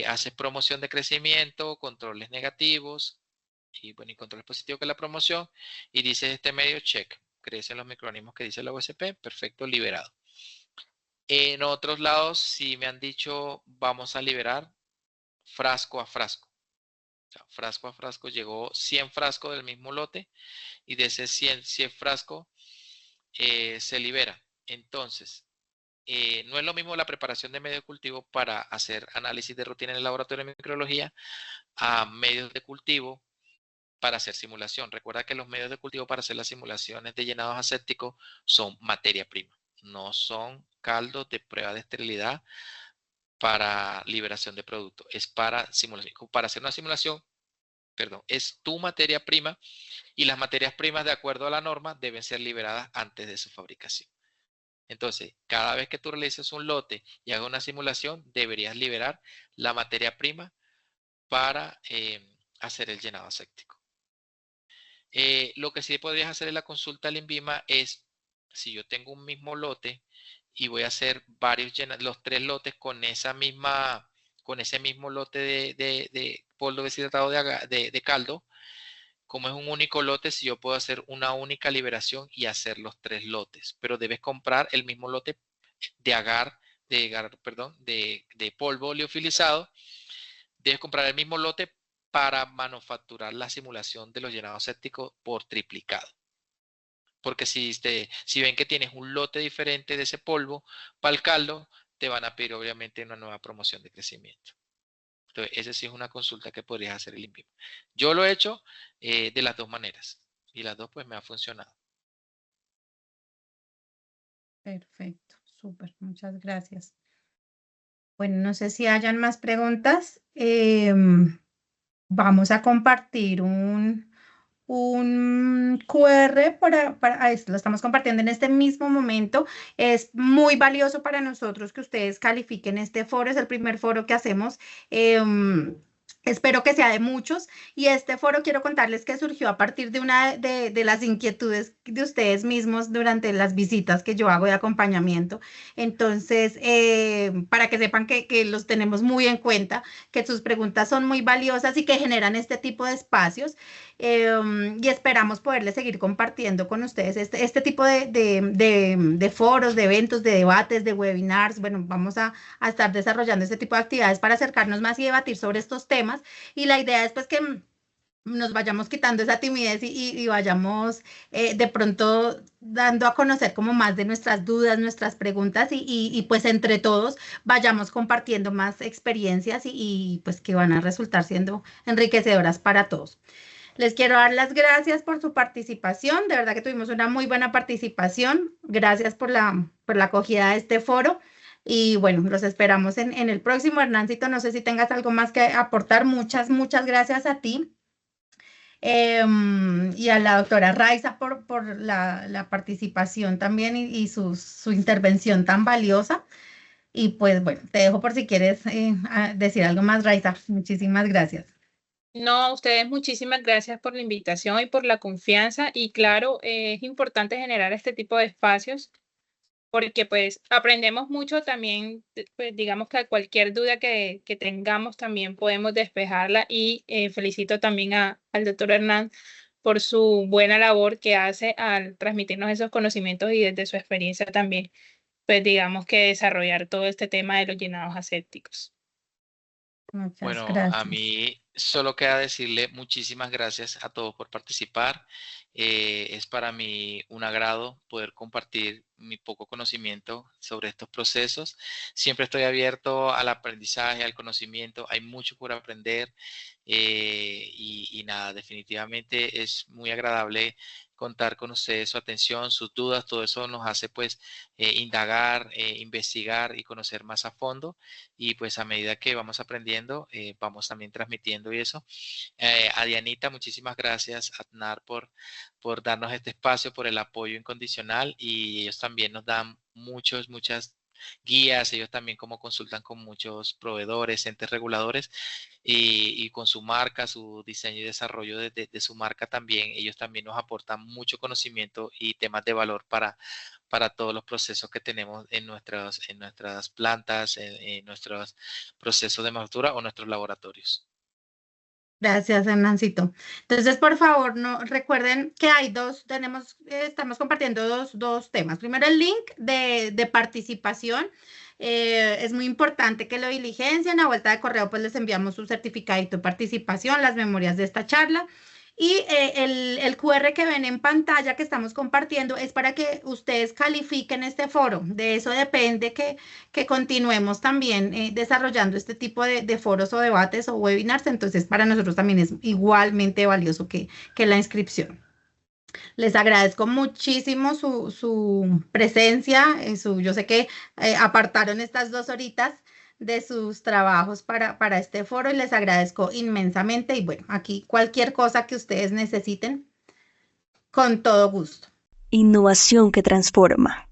haces promoción de crecimiento, controles negativos y bueno, y controles positivos que es la promoción y dices este medio check, crecen los microorganismos que dice la OSP, perfecto, liberado. En otros lados sí me han dicho vamos a liberar frasco a frasco. O sea, frasco a frasco llegó 100 frascos del mismo lote y de ese 100 frascos se libera. Entonces, no es lo mismo la preparación de medio de cultivo para hacer análisis de rutina en el laboratorio de microbiología a medios de cultivo para hacer simulación. Recuerda que los medios de cultivo para hacer las simulaciones de llenados asépticos son materia prima, no son caldos de prueba de esterilidad para liberación de producto. Es para simulación. Para hacer una simulación, perdón, es tu materia prima y las materias primas, de acuerdo a la norma, deben ser liberadas antes de su fabricación. Entonces, cada vez que tú realices un lote y hagas una simulación, deberías liberar la materia prima para hacer el llenado aséptico. Lo que sí podrías hacer en la consulta al INVIMA es, si yo tengo un mismo lote y voy a hacer los 3 lotes con ese mismo lote de polvo deshidratado de caldo, como es un único lote, si yo puedo hacer una única liberación y hacer los 3 lotes, pero debes comprar el mismo lote de polvo liofilizado, debes comprar el mismo lote para manufacturar la simulación de los llenados sépticos por triplicado. Porque si ven que tienes un lote diferente de ese polvo para el caldo, te van a pedir obviamente una nueva promoción de crecimiento. Entonces, esa sí es una consulta que podrías hacer el INVIMA. Yo lo he hecho de las 2 maneras y las 2 pues me ha funcionado. Perfecto, súper, muchas gracias. Bueno, no sé si hayan más preguntas. Vamos a compartir un QR lo estamos compartiendo en este mismo momento. Es muy valioso para nosotros que ustedes califiquen este foro. Es el primer foro que hacemos. Espero que sea de muchos. Y este foro quiero contarles que surgió a partir de una de las inquietudes de ustedes mismos durante las visitas que yo hago de acompañamiento. Entonces, para que sepan que los tenemos muy en cuenta, que sus preguntas son muy valiosas y que generan este tipo de espacios. Y esperamos poderles seguir compartiendo con ustedes este tipo de foros, de eventos, de debates, de webinars. Bueno, vamos a estar desarrollando este tipo de actividades para acercarnos más y debatir sobre estos temas. Y la idea es pues que nos vayamos quitando esa timidez y vayamos de pronto dando a conocer como más de nuestras dudas, nuestras preguntas y pues entre todos vayamos compartiendo más experiencias y pues que van a resultar siendo enriquecedoras para todos. Les quiero dar las gracias por su participación. De verdad que tuvimos una muy buena participación. Gracias por la acogida de este foro. Y bueno, los esperamos en el próximo. Hernancito, no sé si tengas algo más que aportar. Muchas gracias a ti. Y a la doctora Raiza por la participación también y su intervención tan valiosa. Y pues bueno, te dejo por si quieres decir algo más, Raiza. Muchísimas gracias. No, a ustedes muchísimas gracias por la invitación y por la confianza. Y claro, es importante generar este tipo de espacios porque pues aprendemos mucho también, pues, digamos que cualquier duda que tengamos también podemos despejarla y felicito también al doctor Hernán por su buena labor que hace al transmitirnos esos conocimientos y desde su experiencia también, pues digamos que desarrollar todo este tema de los llenados asépticos. Muchas Bueno, gracias. a mí solo queda decirle muchísimas gracias a todos por participar. Es para mí un agrado poder compartir mi poco conocimiento sobre estos procesos. Siempre estoy abierto al aprendizaje, al conocimiento. Hay mucho por aprender y nada, definitivamente es muy agradable contar con ustedes, su atención, sus dudas, todo eso nos hace pues indagar, investigar y conocer más a fondo y pues a medida que vamos aprendiendo, vamos también transmitiendo y eso. A Dianita, muchísimas gracias, Adnar, por darnos este espacio, por el apoyo incondicional y ellos también nos dan muchas guías, ellos también como consultan con muchos proveedores, entes reguladores y con su marca, su diseño y desarrollo de su marca también, ellos también nos aportan mucho conocimiento y temas de valor para todos los procesos que tenemos en nuestras plantas, en nuestros procesos de manufactura o nuestros laboratorios. Gracias, Hernancito. Entonces, por favor, no recuerden que hay estamos compartiendo dos temas. Primero, el link de participación. Es muy importante que lo diligencien. A vuelta de correo, pues les enviamos su certificadito de participación, las memorias de esta charla. Y el QR que ven en pantalla que estamos compartiendo es para que ustedes califiquen este foro. De eso depende que continuemos también desarrollando este tipo de foros o debates o webinars. Entonces, para nosotros también es igualmente valioso que la inscripción. Les agradezco muchísimo su presencia, yo sé que apartaron estas 2 horitas de sus trabajos para este foro y les agradezco inmensamente. Y bueno, aquí cualquier cosa que ustedes necesiten, con todo gusto. Innovación que transforma.